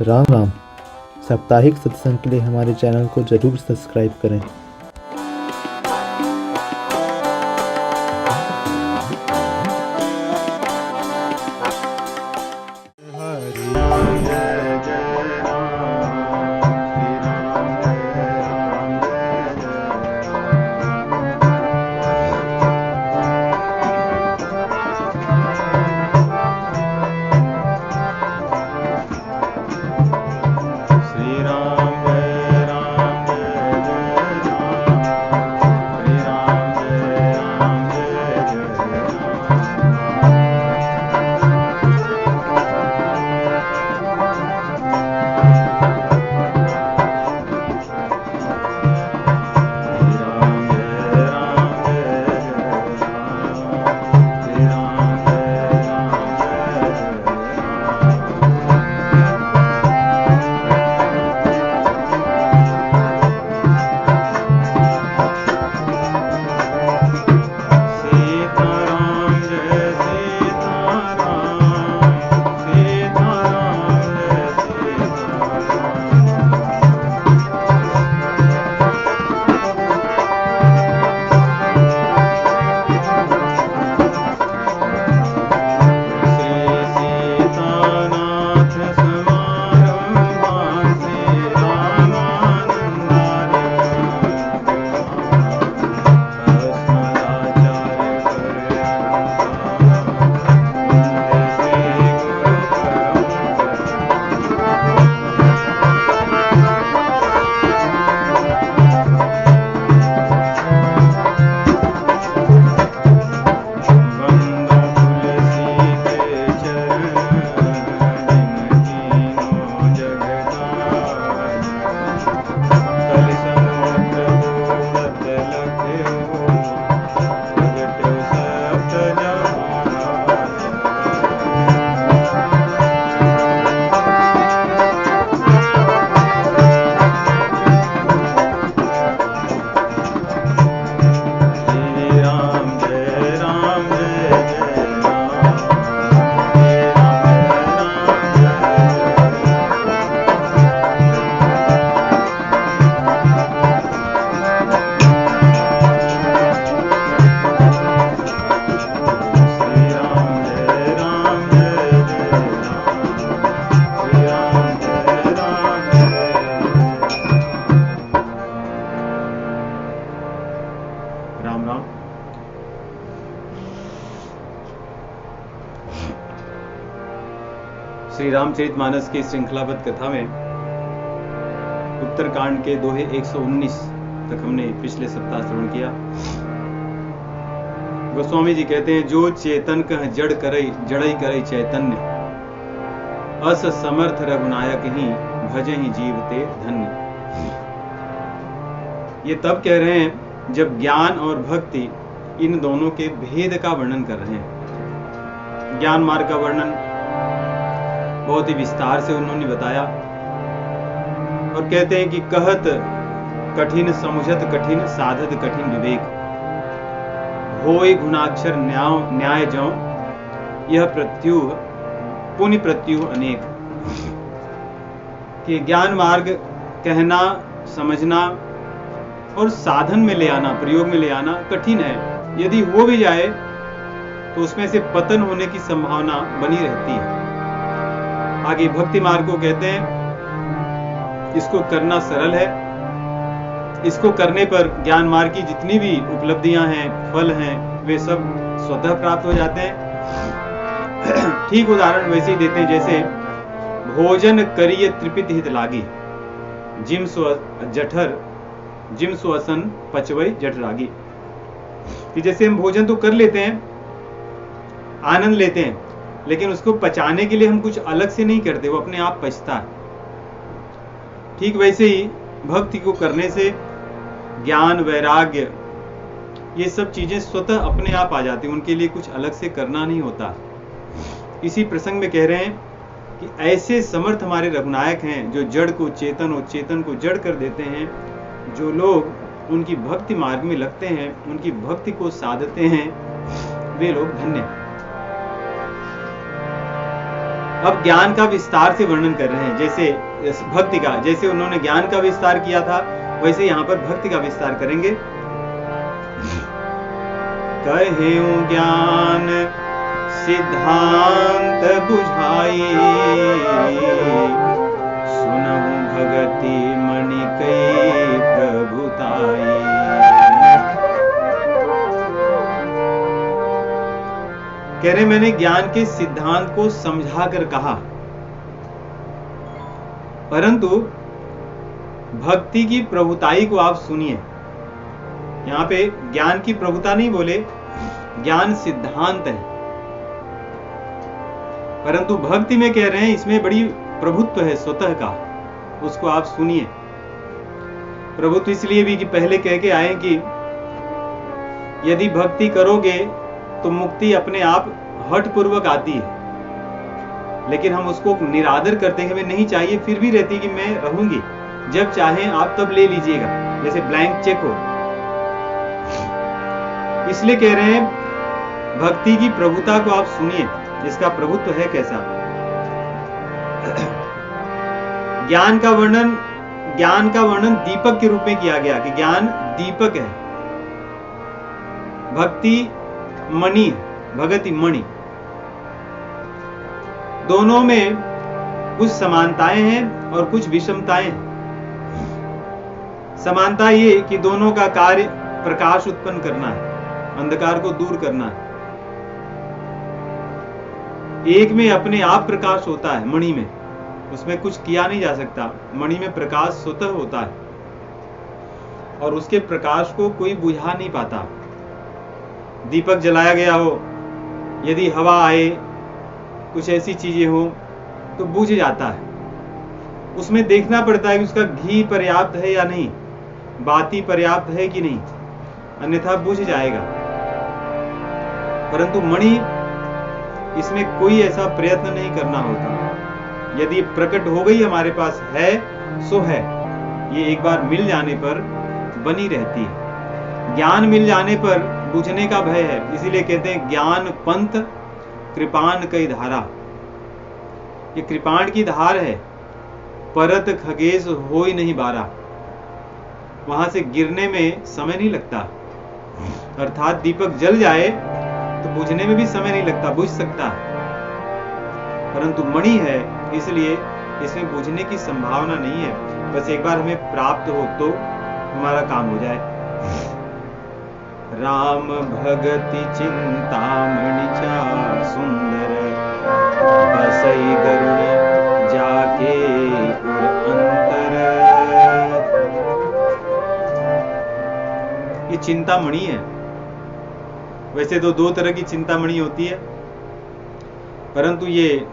राम राम। साप्ताहिक सत्संग के लिए हमारे चैनल को जरूर सब्सक्राइब करें। श्री रामचरितमानस की श्रृंखलाबद्ध कथा में उत्तरकांड के दोहे 119 तक हमने पिछले सप्ताह श्रवण किया। गोस्वामी जी कहते हैं, जो चेतन कह जड़ करई जड़ई करई चैतन्य, अस समर्थ रघुनायक ही भजे ही जीवते धन्य। ये तब कह रहे हैं जब ज्ञान और भक्ति इन दोनों के भेद का वर्णन कर रहे हैं। ज्ञान मार्ग का वर्णन बहुत ही विस्तार से उन्होंने बताया और कहते हैं कि कहत कठिन समुझत कठिन साधत कठिन विवेक, होय गुणाक्षर न्याय जौ यह प्रत्युह पुण्य प्रत्युह अनेक। कि ज्ञान मार्ग कहना समझना और साधन में ले आना, प्रयोग में ले आना कठिन है। यदि हो भी जाए तो उसमें से पतन होने की संभावना बनी रहती है। आगे भक्ति मार्ग को कहते हैं इसको करना सरल है, इसको करने पर ज्ञान मार्ग की जितनी भी उपलब्धियां हैं, फल हैं, वे सब स्वतः प्राप्त हो जाते हैं। ठीक उदाहरण वैसे ही देते हैं जैसे भोजन करिए त्रिपित हित लागी, जिम सो असन पचवई जठरागी। कि जैसे हम भोजन तो कर लेते हैं, आनंद लेते हैं, लेकिन उसको पचाने के लिए हम कुछ अलग से नहीं करते, वो अपने आप पचता है। ठीक वैसे ही भक्ति को करने से ज्ञान वैराग्य ये सब चीजें स्वतः अपने आप आ जाती हैं, उनके लिए कुछ अलग से करना नहीं होता। इसी प्रसंग में कह रहे हैं कि ऐसे समर्थ हमारे रघुनायक हैं जो जड़ को चेतन और चेतन को जड़ कर देते हैं। जो लोग उनकी भक्ति मार्ग में लगते हैं, उनकी भक्ति को साधते हैं, वे लोग धन्य हैं। अब ज्ञान का विस्तार से वर्णन कर रहे हैं, जैसे भक्ति का, जैसे उन्होंने ज्ञान का विस्तार किया था वैसे यहाँ पर भक्ति का विस्तार करेंगे। कहेऊ ज्ञान सिद्धांत बुझाई, सुनहु भगति मणि कई प्रभुताई। कह रहे मैंने ज्ञान के सिद्धांत को समझा कर कहा, परंतु भक्ति की प्रभुताई को आप सुनिए। यहां पे ज्ञान की प्रभुता नहीं बोले, ज्ञान सिद्धांत है, परंतु भक्ति में कह रहे हैं इसमें बड़ी प्रभुत्व है स्वतः का, उसको आप सुनिए। प्रभुत्व इसलिए भी कि पहले कह के आए कि यदि भक्ति करोगे तो मुक्ति अपने आप हठ पूर्वक आती है, लेकिन हम उसको निरादर करते हैं, हमें नहीं चाहिए, फिर भी रहती कि मैं रहूंगी, जब चाहें आप तब ले लीजिएगा, जैसे ब्लैंक चेक हो। इसलिए कह रहे हैं भक्ति की प्रभुता को आप सुनिए, इसका प्रभुत्व है कैसा। ज्ञान का वर्णन दीपक के रूप में किया गया कि ज्ञान दीपक है, भक्ति मणि, भगति मणि। दोनों में कुछ समानताएं हैं और कुछ विषमताएं हैं। समानता ये कि दोनों का कार्य प्रकाश उत्पन्न करना है, अंधकार को दूर करना है। एक में अपने आप प्रकाश होता है, मणि में उसमें कुछ किया नहीं जा सकता, मणि में प्रकाश स्वतः होता है और उसके प्रकाश को कोई बुझा नहीं पाता। दीपक जलाया गया हो, यदि हवा आए, कुछ ऐसी चीजें हो तो बुझ जाता है। उसमें देखना पड़ता है कि उसका घी पर्याप्त है या नहीं, बाती पर्याप्त है कि नहीं, अन्यथा बुझ जाएगा। परंतु मणि, इसमें कोई ऐसा प्रयत्न नहीं करना होता। यदि प्रकट हो गई हमारे पास है सो है, ये एक बार मिल जाने पर बनी रहती है। ज्ञान मिल जाने पर बुझने का भय है, इसीलिए कहते हैं ज्ञान पंथ कृपाण कई धारा। ये कृपाण की धार है, परत खगेश हो ही नहीं बारा, वहां से गिरने में समय नहीं लगता। अर्थात दीपक जल जाए तो बुझने में भी समय नहीं लगता, बुझ सकता है, परंतु मणि है इसलिए इसमें बुझने की संभावना नहीं है। बस एक बार हमें प्राप्त हो तो हमारा काम हो जाए। राम भगति चिंतामणि चा सुंदर, बसई गरुड़ जाके उर अंतर। ये चिंतामणि है। वैसे तो दो तरह की चिंतामणि होती है, परंतु ये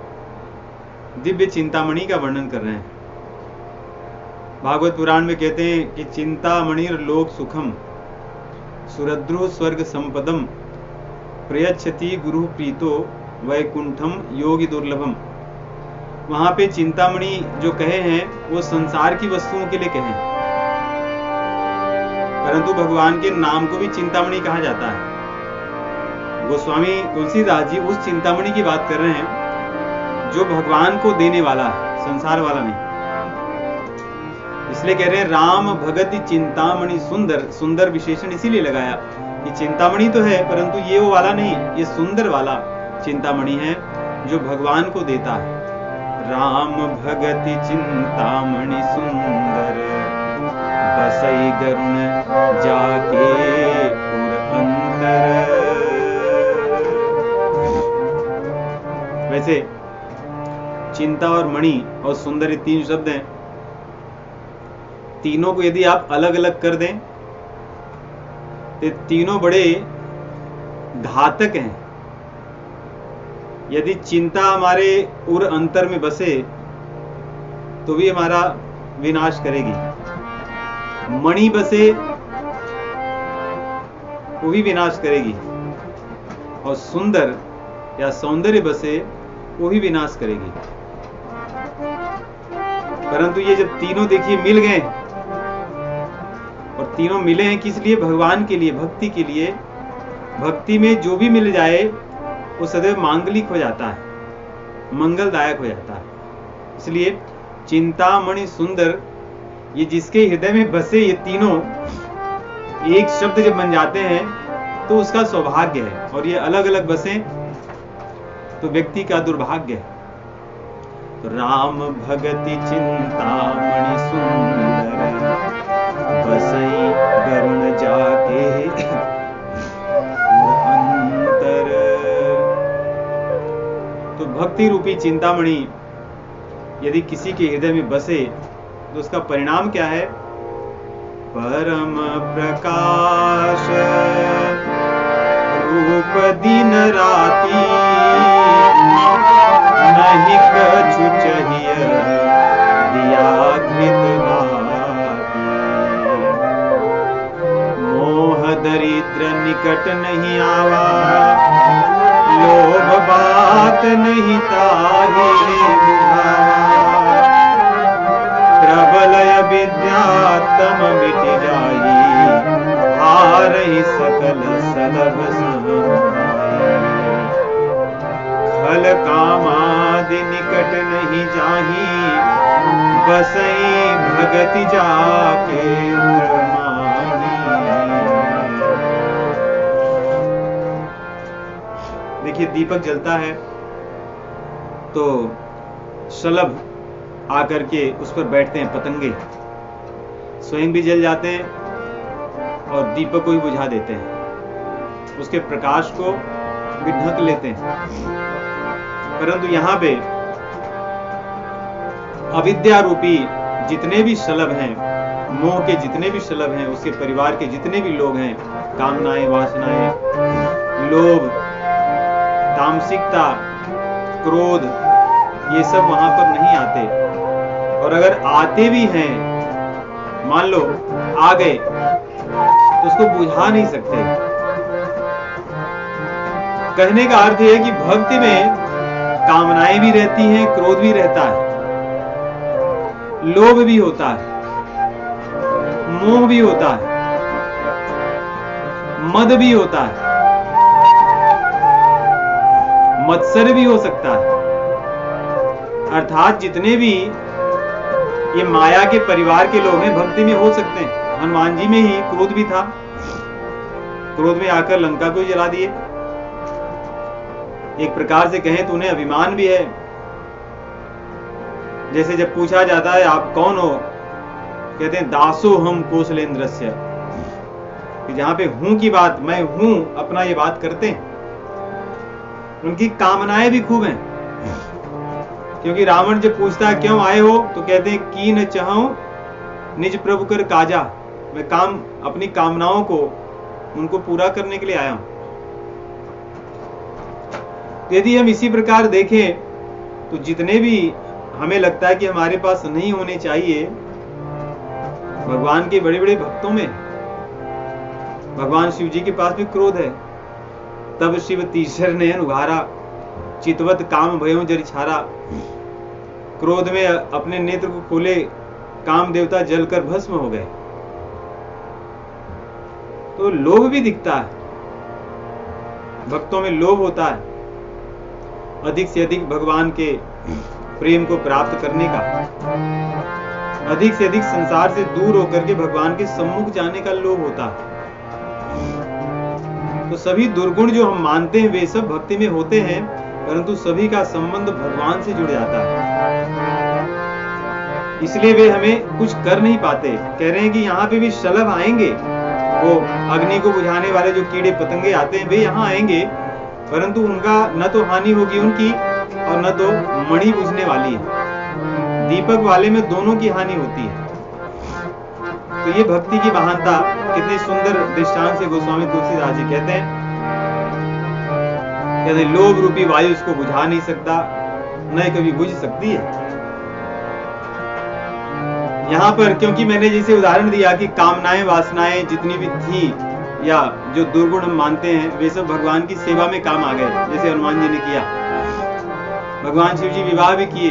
दिव्य चिंतामणि का वर्णन कर रहे हैं। भागवत पुराण में कहते हैं कि चिंतामणिर लोक सुखम, सुरद्रु स्वर्ग संपदम, प्रयच्छति गुरु प्रीतो वैकुंठम योगी दुर्लभम। वहां पे चिंतामणि जो कहे हैं वो संसार की वस्तुओं के लिए कहे, परंतु भगवान के नाम को भी चिंतामणि कहा जाता है। गोस्वामी तुलसीदास जी उस चिंतामणि की बात कर रहे हैं जो भगवान को देने वाला है, संसार वाला नहीं। इसलिए कह रहे हैं राम भगति चिंतामणि सुंदर। सुंदर विशेषण इसीलिए लगाया कि चिंतामणि तो है परंतु ये वो वाला नहीं, ये सुंदर वाला चिंतामणि है जो भगवान को देता है। राम भगति चिंतामणि सुंदर, बसई गरुण जाके उर अंतर। वैसे चिंता और मणि और सुंदर ये तीन शब्द हैं, तीनों को यदि आप अलग अलग कर दें तो तीनों बड़े घातक हैं। यदि चिंता हमारे उर अंतर में बसे तो भी हमारा विनाश करेगी, मणि बसे वो भी विनाश करेगी, और सुंदर या सौंदर्य बसे वो भी विनाश करेगी। परंतु ये जब तीनों देखिए मिल गए, और तीनों मिले हैं किस लिए? भगवान के लिए, भक्ति के लिए। भक्ति में जो भी मिल जाए वो सदैव मांगलिक हो जाता है। मंगलदायक हो जाता है। इसलिए चिंतामणि सुंदर, ये जिसके हृदय में बसे ये तीनों एक शब्द जब बन जाते हैं तो उसका सौभाग्य है, और ये अलग अलग बसे तो व्यक्ति का दुर्भाग्य है। तो राम भगति चिंतामणि सुंदर, बसई गरुण जाके अंतर। तो भक्ति रूपी चिंतामणि यदि किसी के हृदय में बसे तो उसका परिणाम क्या है? परम प्रकाश रूप दिन राती, नहीं कछु चाहिए दिया कृत भाती। मोह दरिद्र निकट नहीं आवा, लोभ बात नहीं ताही बुझावा। प्रबल विद्या तम मिट जाई, हारहि सकल सलभ समाई। खल कामादि निकट नहीं जाही, बसई भगति जाके माही। देखिए दीपक जलता है तो शलभ आकर के उस पर बैठते हैं, पतंगे स्वयं भी जल जाते हैं और दीपक को भी बुझा देते हैं, उसके प्रकाश को भी ढक लेते हैं। परंतु यहाँ पे अविद्या रूपी जितने भी शलभ हैं, मोह के जितने भी शलभ हैं, उसके परिवार के जितने भी लोग हैं, कामनाएं, वासनाएं, लोभ, तामसिकता, क्रोध, ये सब वहां पर नहीं आते। और अगर आते भी हैं, मान लो आ गए, तो उसको बुझा नहीं सकते। कहने का अर्थ यह है कि भक्ति में कामनाएं भी रहती हैं, क्रोध भी रहता है, लोभ भी होता है, मोह भी होता है, मद भी होता है, मत्सर भी हो सकता है। अर्थात जितने भी ये माया के परिवार के लोग हैं, भक्ति में हो सकते हैं। हनुमान जी में ही क्रोध भी था, क्रोध में आकर लंका को जला दिए। एक प्रकार से कहें तो उन्हें अभिमान भी है। जैसे जब पूछा जाता है आप कौन हो, कहते हैं दासो हम कौशलेंद्रस्य, कि जहां पे हूं की बात, मैं हूं, अपना ये बात करते हैं। उनकी कामनाएं भी खूब हैं, क्योंकि रावण जब पूछता है क्यों आए हो, तो कहते हैं की न चाहूं निज प्रभु कर काजा, मैं अपनी कामनाओं को उनको पूरा करने के लिए आया हूं। यदि हम इसी प्रकार देखें तो जितने भी हमें लगता है कि हमारे पास नहीं होने चाहिए, भगवान के बड़े बड़े भक्तों में, भगवान शिव जी के पास भी क्रोध है। तब शिव तीसर नयन उघारा, चितवत काम भयो जरि छारा। क्रोध में अपने नेत्र को खोले, काम देवता जलकर भस्म हो गए। तो लोभ भी दिखता है, भक्तों में लोभ होता है, अधिक से अधिक भगवान के प्रेम को प्राप्त करने का, अधिक से अधिक संसार से दूर होकर के भगवान के सम्मुख जाने का लोभ होता है। तो सभी दुर्गुण जो हम मानते हैं वे सब भक्ति में होते हैं, परंतु सभी का संबंध भगवान से जुड़ जाता है, इसलिए वे हमें कुछ कर नहीं पाते। कह रहे हैं कि यहाँ पे भी शलभ आएंगे, वो अग्नि को बुझाने वाले जो कीड़े पतंगे आते हैं, वे यहाँ आएंगे, परंतु उनका न तो हानि होगी उनकी और न तो मणि बुझने वाली है। दीपक वाले में दोनों की हानि होती है। तो ये भक्ति की महानता कितने सुंदर दृष्टांत से गोस्वामी तुलसीदास जी कहते हैं, लोभ रूपी वायु उसको बुझा नहीं सकता, न कभी बुझ सकती है। यहाँ पर क्योंकि मैंने जैसे उदाहरण दिया कि कामनाएं, वासनाएं जितनी भी थी या जो दुर्गुण हम मानते हैं, वे सब भगवान की सेवा में काम आ गए, जैसे हनुमान जी ने किया। भगवान शिव जी विवाह भी किए,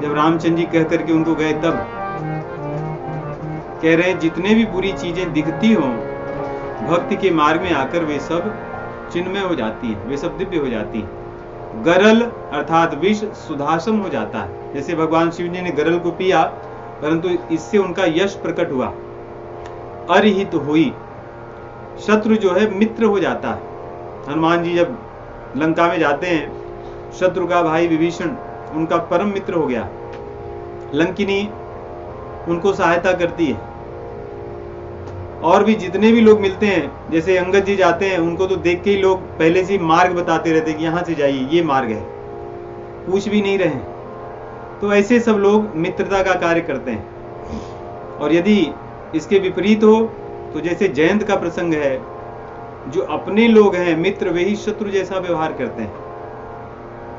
जब रामचंद्र जी कह करके उनको गए, तब कह रहे हैं जितने भी बुरी चीजें दिखती हों, भक्ति के मार्ग में आकर वे सब चिन्मय हो जाती हैं, वे सब दिव्य हो जाती हैं। गरल अर्थात विष सुधासम हो जाता है। जैसे भगवान शिव जी ने गरल को पिया, परंतु इससे उनका यश प्रकट हुआ। अरहित हुई, शत्रु जो है मित्र हो जाता है। हनुमान जी जब लंका में जाते हैं, शत्रु का भाई विभीषण उनका परम मित्र हो गया। लंकिनी उनको सहायता करती है। और भी जितने भी लोग मिलते हैं, जैसे अंगद जी जाते हैं, उनको तो देख के ही लोग पहले से मार्ग बताते रहते कि यहाँ से जाइए, ये मार्ग है, पूछ भी नहीं रहे। तो ऐसे सब लोग मित्रता का कार्य करते हैं। और यदि इसके विपरीत हो तो जैसे जयंत का प्रसंग है, जो अपने लोग हैं मित्र, वे ही शत्रु जैसा व्यवहार करते हैं।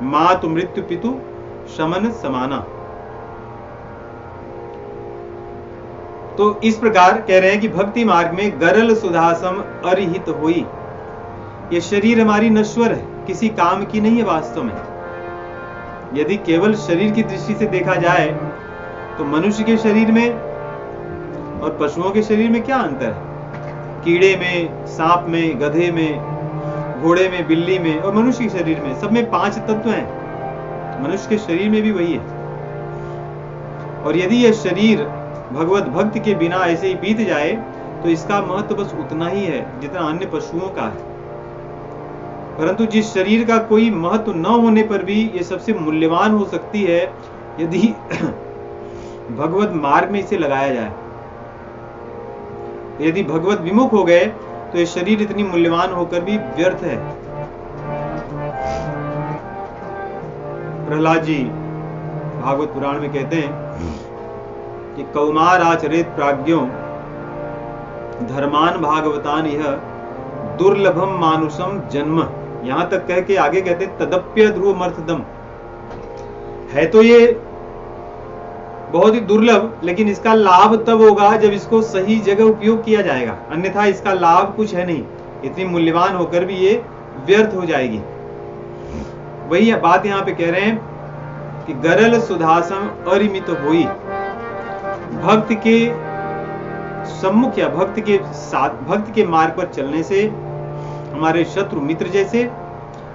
मातु मृत्यु पितु शमन समाना। तो इस प्रकार कह रहे हैं कि भक्ति मार्ग में गरल सुधासम अरहित हुई। ये शरीर हमारी नश्वर है, किसी काम की नहीं है वास्तव में। यदि केवल शरीर की दृष्टि से देखा जाए तो मनुष्य के शरीर में और पशुओं के शरीर में क्या अंतर है? कीड़े में, सांप में, गधे में, घोड़े में, बिल्ली में और मनुष्य के शरीर में, सब में 5 तत्व हैं। मनुष्य के शरीर में भी वही है। और यदि यह शरीर भगवत भक्त के बिना ऐसे ही बीत जाए तो इसका महत्व बस उतना ही है जितना अन्य पशुओं का है। परंतु जिस शरीर का कोई महत्व न होने पर भी ये सबसे मूल्यवान हो सकती है यदि भगवत मार्ग में इसे लगाया जाए। यदि भगवत विमुख हो गए तो ये शरीर इतनी मूल्यवान होकर भी व्यर्थ है। प्रहलाद जी भागवत पुराण में कहते हैं कि कौमार आचरित प्राज्ञों धर्मान भागवतान यह दुर्लभम मानुषम जन्म। यहां तक कह के आगे कहते तदप्य ध्रुवमर्थदम। है तो ये बहुत ही दुर्लभ, लेकिन इसका लाभ तब होगा जब इसको सही जगह उपयोग किया जाएगा, अन्यथा इसका लाभ कुछ है नहीं। इतनी मूल्यवान होकर भी ये व्यर्थ हो जाएगी। वही बात यहाँ पे कह रहे हैं कि गरल सुधासम अरिमित हुई। भक्त के सम्मुख या भक्त के साथ, भक्त के मार्ग पर चलने से हमारे शत्रु मित्र जैसे,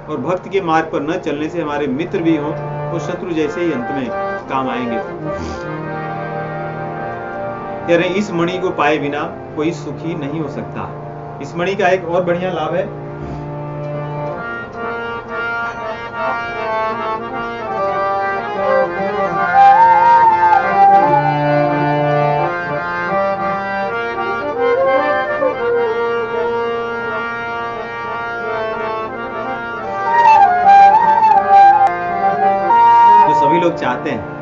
और भक्त के मार्ग पर न चलने से हमारे मित्र भी हों तो शत्रु जैसे ही अंत में काम आएंगे। कह रहे इस मणि को पाए बिना कोई सुखी नहीं हो सकता। इस मणि का एक और बढ़िया लाभ है, जो सभी लोग चाहते हैं।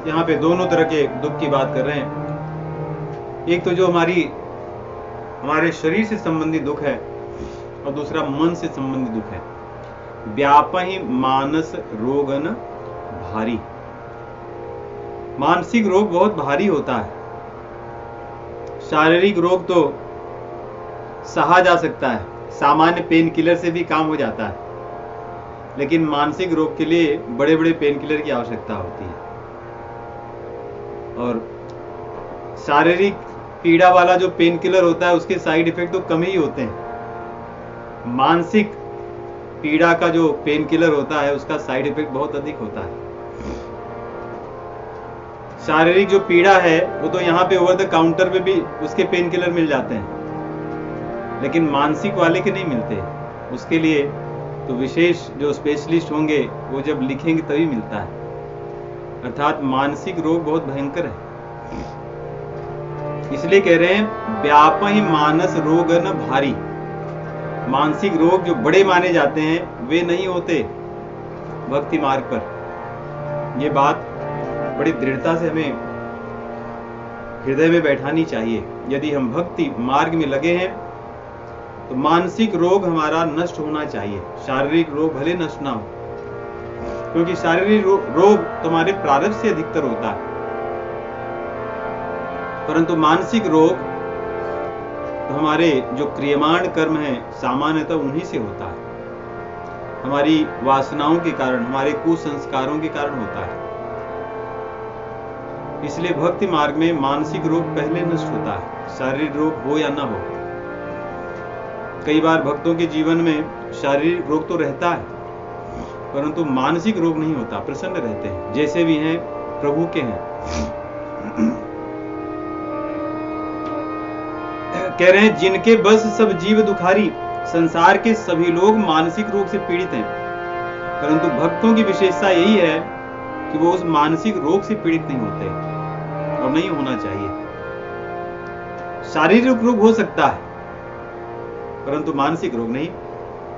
यहाँ पे दोनों तरह के दुख की बात कर रहे हैं। एक तो जो हमारे शरीर से संबंधित दुख है, और दूसरा मन से संबंधित दुख है। व्यापहि मानस रोगन भारी। मानसिक रोग बहुत भारी होता है। शारीरिक रोग तो सहा जा सकता है, सामान्य पेन किलर से भी काम हो जाता है, लेकिन मानसिक रोग के लिए बड़े बड़े पेन किलर की आवश्यकता होती है। और शारीरिक पीड़ा वाला जो पेन किलर होता है उसके साइड इफेक्ट तो कम ही होते हैं। मानसिक पीड़ा का जो पेन किलर होता है उसका साइड इफेक्ट बहुत अधिक होता है। शारीरिक जो पीड़ा है वो तो यहाँ पे ओवर द काउंटर पे भी उसके पेन किलर मिल जाते हैं, लेकिन मानसिक वाले के नहीं मिलते। उसके लिए तो विशेष जो स्पेशलिस्ट होंगे वो जब लिखेंगे तभी मिलता है। अर्थात मानसिक रोग बहुत भयंकर है। इसलिए कह रहे हैं व्यापहि मानस रोग न भारी। मानसिक रोग जो बड़े माने जाते हैं वे नहीं होते भक्ति मार्ग पर। ये बात बड़ी दृढ़ता से हमें हृदय में बैठानी चाहिए। यदि हम भक्ति मार्ग में लगे हैं तो मानसिक रोग हमारा नष्ट होना चाहिए। शारीरिक रोग भले नष्ट ना हो, क्योंकि शारीरिक रोग तुम्हारे प्रारब्ध से अधिकतर होता है, परंतु मानसिक रोग तो हमारे जो क्रियमाण कर्म है सामान्यतः उन्हीं से होता है। हमारी वासनाओं के कारण, हमारे कुसंस्कारों के कारण होता है। इसलिए भक्ति मार्ग में मानसिक रोग पहले नष्ट होता है, शारीरिक रोग हो या ना हो। कई बार भक्तों के जीवन में शारीरिक रोग तो रहता है, परंतु मानसिक रोग नहीं होता, प्रसन्न रहते हैं, जैसे भी हैं प्रभु के हैं। कह रहे हैं जिनके बस सब जीव दुखारी। संसार के सभी लोग मानसिक रोग से पीड़ित हैं, परंतु भक्तों की विशेषता यही है कि वो उस मानसिक रोग से पीड़ित नहीं होते और नहीं होना चाहिए। शारीरिक रोग हो सकता है परंतु मानसिक रोग नहीं।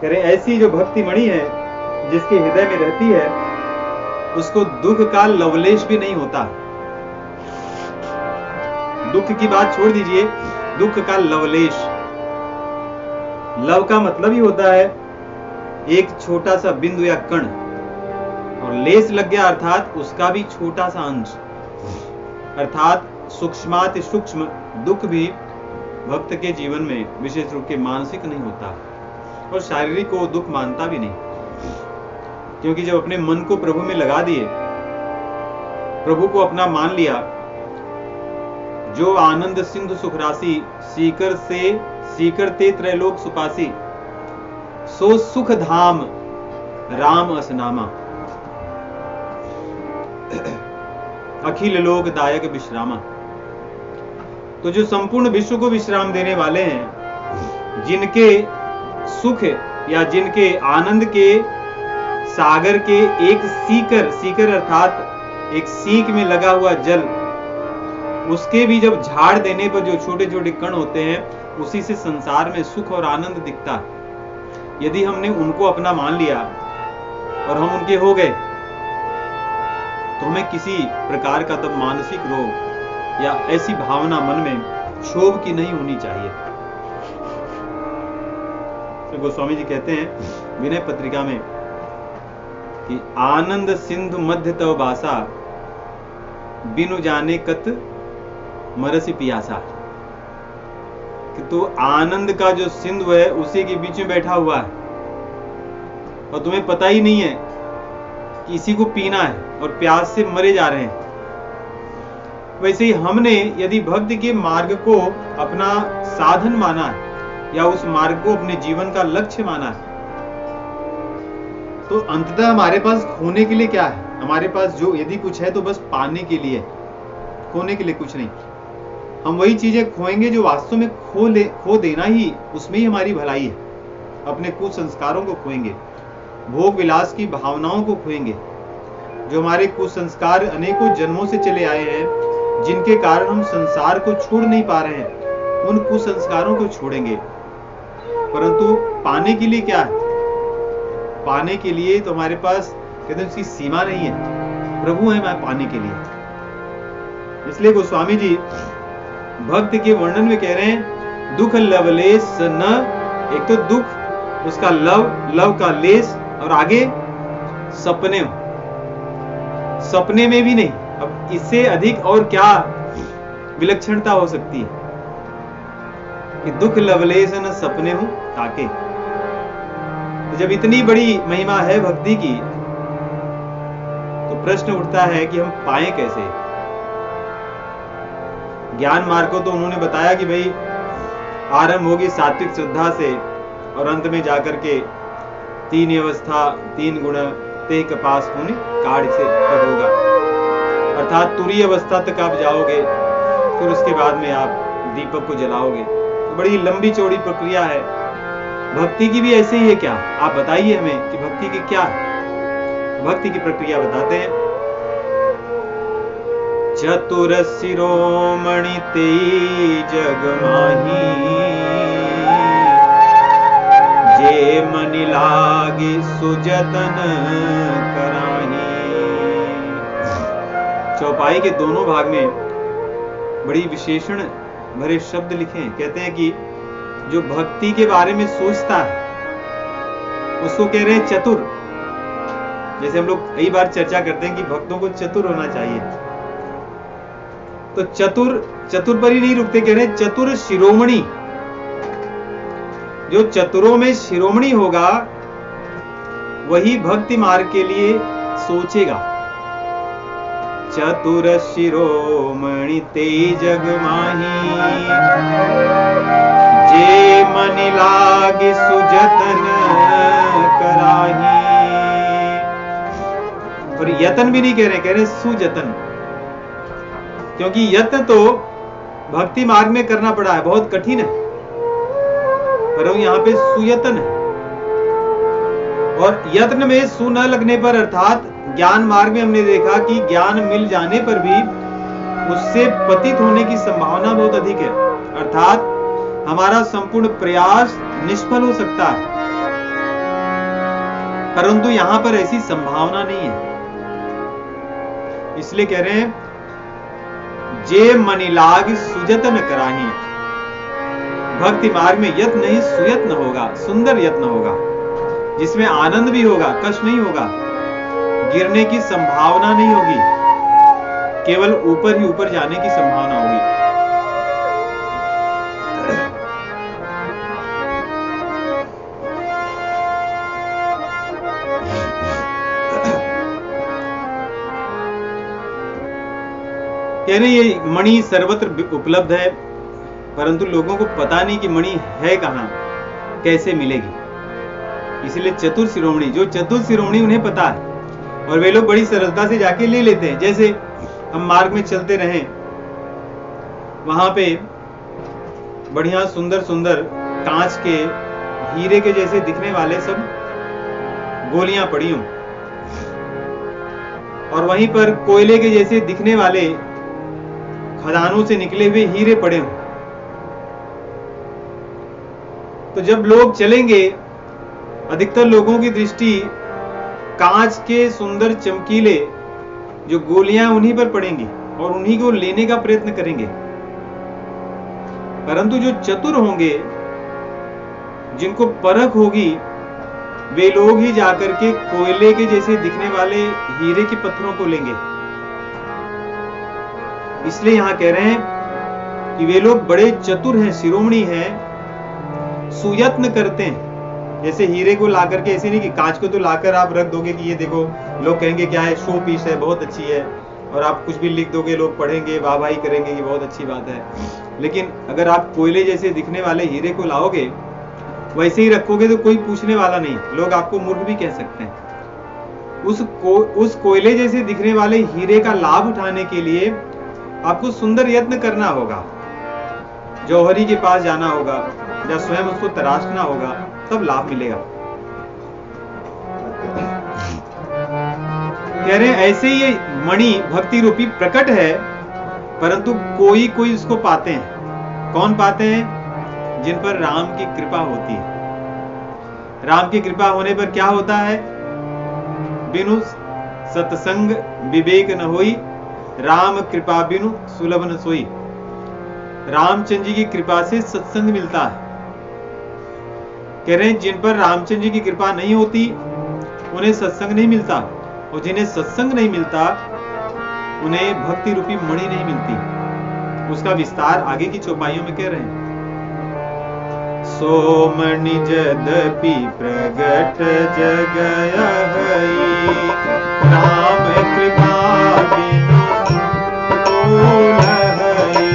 कह रहे ऐसी जो भक्ति मणि है जिसके हृदय में रहती है उसको दुख का लवलेश भी नहीं होता। दुख की बात छोड़ दीजिए, दुख का लवलेश। लव का मतलब ही होता है एक छोटा सा बिंदु या कण, और लेस लग गया अर्थात उसका भी छोटा सा अंश। अर्थात सूक्ष्माति सूक्ष्म दुख भी भक्त के जीवन में विशेष रूप के मानसिक नहीं होता, और शारीरिक को दुख मानता भी नहीं, क्योंकि जब अपने मन को प्रभु में लगा दिए, प्रभु को अपना मान लिया, जो आनंद सिंधु सुख राशि सीकर ते त्रैलोक सुपासी, सो सुख धाम राम असनामा, अखिल लोक दायक विश्रामा। तो जो संपूर्ण विश्व को विश्राम देने वाले हैं, जिनके सुख या जिनके आनंद के सागर के एक सीकर अर्थात एक सीक में लगा हुआ जल, उसके भी जब झाड़ देने पर जो छोटे छोटे कण होते हैं, उसी से संसार में सुख और आनंद दिखता है। यदि हमने उनको अपना मान लिया और हम उनके हो गए, तो हमें किसी प्रकार का तब मानसिक रोग या ऐसी भावना मन में क्षोभ की नहीं होनी चाहिए। तो गोस्वामी जी कहते हैं विनय पत्रिका में कि आनंद सिंधु मध्य तव बासा, बिनु जाने कत मरसी पियासा। कि तो आनंद का जो सिंधु है उसी के बीच में बैठा हुआ है और तुम्हें पता ही नहीं है कि इसी को पीना है और प्यास से मरे जा रहे हैं। वैसे ही हमने यदि भक्ति के मार्ग को अपना साधन माना है या उस मार्ग को अपने जीवन का लक्ष्य माना है, तो अंततः हमारे पास खोने के लिए क्या है? हमारे पास जो यदि कुछ है तो बस पाने के लिए, खोने के लिए कुछ नहीं। हम वही चीजें खोएंगे जो वास्तव में खो देना ही, उसमें ही हमारी भलाई है। अपने कुछ संस्कारों को खोएंगे, भोग विलास की भावनाओं को खोएंगे, जो हमारे कुछ संस्कार अनेकों जन्मों से चले आए हैं, जिनके कारण हम संसार को छोड़ नहीं पा रहे हैं, उन कुसंस्कारों को छोड़ेंगे। परंतु पाने के लिए क्या है? पाने के लिए तो हमारे पास कहते हैं उसकी सीमा नहीं है, प्रभु है मैं पाने के लिए। इसलिए गोस्वामी जी भक्त के वर्णन में कह रहे हैं दुख लवलेश न, एक तो दुख उसका लव का लेस, और आगे सपने हो, सपने में भी नहीं। अब इससे अधिक और क्या विलक्षणता हो सकती है कि दुख लवलेश न सपने हो ताके। तो जब इतनी बड़ी महिमा है भक्ति की, तो प्रश्न उठता है कि हम पाएं कैसे। ज्ञान मार्ग को तो उन्होंने बताया कि भाई आरंभ होगी सात्विक श्रद्धा से और अंत में जाकर के 3 अवस्था 3 गुण ते कपास होने काढ़ से होगा, अर्थात तुरीय अवस्था तक आप जाओगे, फिर उसके बाद में आप दीपक को जलाओगे। तो बड़ी लंबी चौड़ी प्रक्रिया है। भक्ति की भी ऐसे ही है क्या? आप बताइए हमें कि भक्ति की क्या है। भक्ति की प्रक्रिया बताते हैं। चतुर शिरोमणि तेई जग माही, जे मनि लागे सुजतन कराही। चौपाई के दोनों भाग में बड़ी विशेषण भरे शब्द लिखे हैं। कहते हैं कि जो भक्ति के बारे में सोचता है उसको कह रहे हैं चतुर। जैसे हम लोग कई बार चर्चा करते हैं कि भक्तों को चतुर होना चाहिए, तो चतुर पर ही नहीं रुकते, कह रहे हैं चतुर शिरोमणि। जो चतुरों में शिरोमणि होगा वही भक्ति मार्ग के लिए सोचेगा। चतुर शिरोमणि तेई जग माही, जे मनि लागे सुजतन कराही। और यतन भी नहीं कह रहे सुजतन, क्योंकि यत्न तो भक्ति मार्ग में करना पड़ा है, बहुत कठिन है, पर यहाँ पे सुयतन है। और यत्न में सु न लगने पर, अर्थात ज्ञान मार्ग में हमने देखा कि ज्ञान मिल जाने पर भी उससे पतित होने की संभावना बहुत अधिक है, अर्थात हमारा संपूर्ण प्रयास निष्फल हो सकता है। परंतु यहां पर ऐसी संभावना नहीं है, इसलिए कह रहे हैं जे मनि लाग सुजतन कराही। भक्ति मार्ग में यत्न नहीं सुयत्न होगा, सुंदर यत्न होगा, जिसमें आनंद भी होगा, कष्ट नहीं होगा, गिरने की संभावना नहीं होगी, केवल ऊपर ही ऊपर जाने की संभावना होगी। कह रहे ये मणि सर्वत्र उपलब्ध है, परंतु लोगों को पता नहीं कि मणि है कहां, कैसे मिलेगी। इसलिए चतुर शिरोमणि, जो चतुर शिरोमणि उन्हें पता है और वे लोग बड़ी सरलता से जाके ले लेते हैं। जैसे हम मार्ग में चलते रहें, वहां पे बढ़िया सुंदर सुंदर कांच के हीरे के जैसे दिखने वाले सब गोलियां पड़ी हों, और वहीं पर कोयले के जैसे दिखने वाले खदानों से निकले हुए हीरे पड़े हों, तो जब लोग चलेंगे, अधिकतर लोगों की दृष्टि कांच के सुंदर चमकीले जो गोलियां उन्हीं पर पड़ेंगी और उन्हीं को लेने का प्रयत्न करेंगे। परंतु जो चतुर होंगे, जिनको परख होगी, वे लोग ही जाकर के कोयले के जैसे दिखने वाले हीरे के पत्थरों को लेंगे। इसलिए यहां कह रहे हैं कि वे लोग बड़े चतुर हैं, शिरोमणि हैं, सुयत्न करते हैं। जैसे हीरे को ला करके, ऐसे नहीं कि कांच को तो लाकर आप रख दोगे कि ये देखो, लोग कहेंगे क्या है, शो पीस है, बहुत अच्छी है, और आप कुछ भी लिख दोगे, लोग पढ़ेंगे, वाहवाही करेंगे कि बहुत अच्छी बात है। लेकिन अगर आप कोयले जैसे दिखने वाले हीरे को लाओगे, वैसे ही रखोगे, तो कोई पूछने वाला नहीं, लोग आपको मूर्ख भी कह सकते हैं। उस कोयले जैसे दिखने वाले हीरे का लाभ उठाने के लिए आपको सुंदर यत्न करना होगा, जौहरी के पास जाना होगा या स्वयं उसको तराशना होगा, तब लाभ मिलेगा। कह रहे हैं ऐसे ही ये मणि भक्ति रूपी प्रकट है, परंतु कोई कोई उसको पाते हैं। कौन पाते हैं? जिन पर राम की कृपा होती है। राम की कृपा होने पर क्या होता है? बिनु सत्संग विवेक न होई, राम कृपा बिनु सुलभ न सोई। रामचंद्र जी की कृपा से सत्संग मिलता है। कह रहे हैं जिन पर रामचंद्र जी की कृपा नहीं होती, उन्हें सत्संग नहीं मिलता, और जिन्हें सत्संग नहीं मिलता, उन्हें भक्ति रूपी मणि नहीं मिलती। उसका विस्तार आगे की चौपाइयों में कह रहे हैं। सोमणि यद्यपि प्रगट जगय हई, राम कृपा बिनु मूल हई।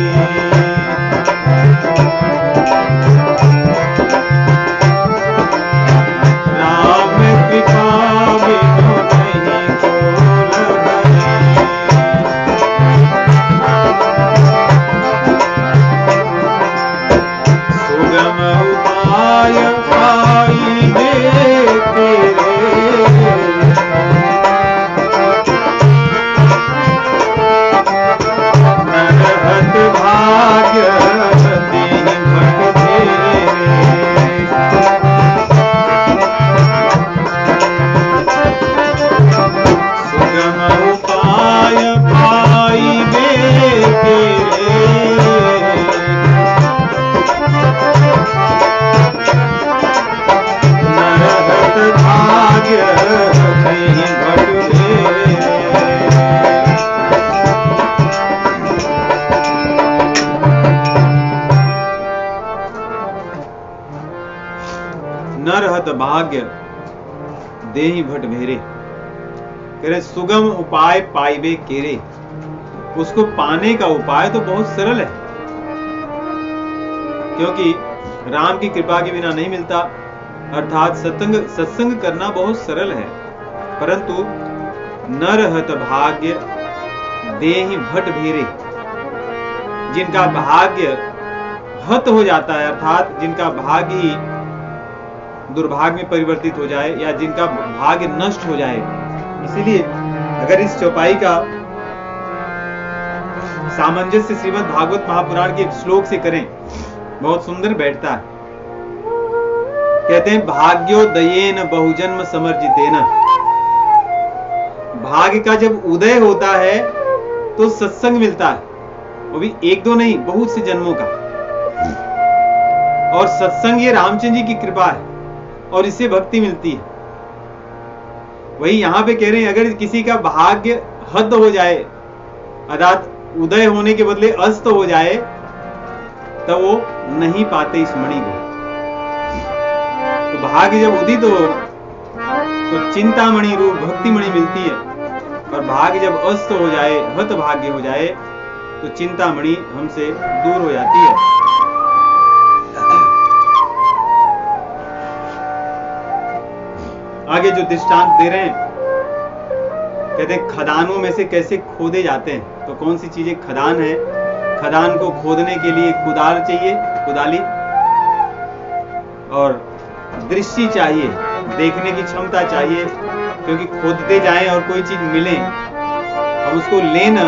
राम कृपा बिनु नहीं कोल हई। सुगम उपाय पाइबे तेरे, नरहत भाग्य दीन भट तेरे। सुगम उपाय पाइबे तेरे, नरहत भाग्य नहीं भट तेरे। नरहत भाग्य देहि भट भेरे। कह रहे सुगम उपाय पाइबे केरे, उसको पाने का उपाय तो बहुत सरल है, क्योंकि राम की कृपा के बिना नहीं मिलता। अर्थात सत्संग करना बहुत सरल है, परंतु नरहत भाग्य देहि भट भेरे, जिनका भाग्य हत हो जाता है, अर्थात जिनका भाग्य ही दुर्भाग्य में परिवर्तित हो जाए या जिनका भाग्य नष्ट हो जाए। इसीलिए अगर इस चौपाई का सामंजस्य श्रीमद् भागवत महापुराण के एक श्लोक से करें, बहुत सुंदर बैठता है। कहते हैं भाग्योदयेन बहुजन्म समर्जितेन, भाग्य का जब उदय होता है तो सत्संग मिलता है, वो भी एक दो नहीं, बहुत से जन्मों का। और सत्संग ये रामचंद्र जी की कृपा है और इससे भक्ति मिलती है। वही यहां पे कह रहे हैं, अगर किसी का भाग्य हद हो जाए, अर्थात उदय होने के बदले अस्त हो जाए, तब वो नहीं पाते इस मणि को। तो भाग्य जब उदित हो तो चिंतामणि रूप भक्ति मणि मिलती है, और भाग्य जब अस्त हो जाए, हत भाग्य हो जाए, तो चिंतामणि हमसे दूर हो जाती है। आगे जो दृष्टांत दे रहे हैं, कहते हैं खदानों में से कैसे खोदे जाते हैं। तो कौन सी चीजें खदान है? खदान को खोदने के लिए कुदाल चाहिए, कुदाली, और दृष्टि चाहिए, देखने की क्षमता चाहिए, क्योंकि खोदते जाएं और कोई चीज मिले, हम उसको लेना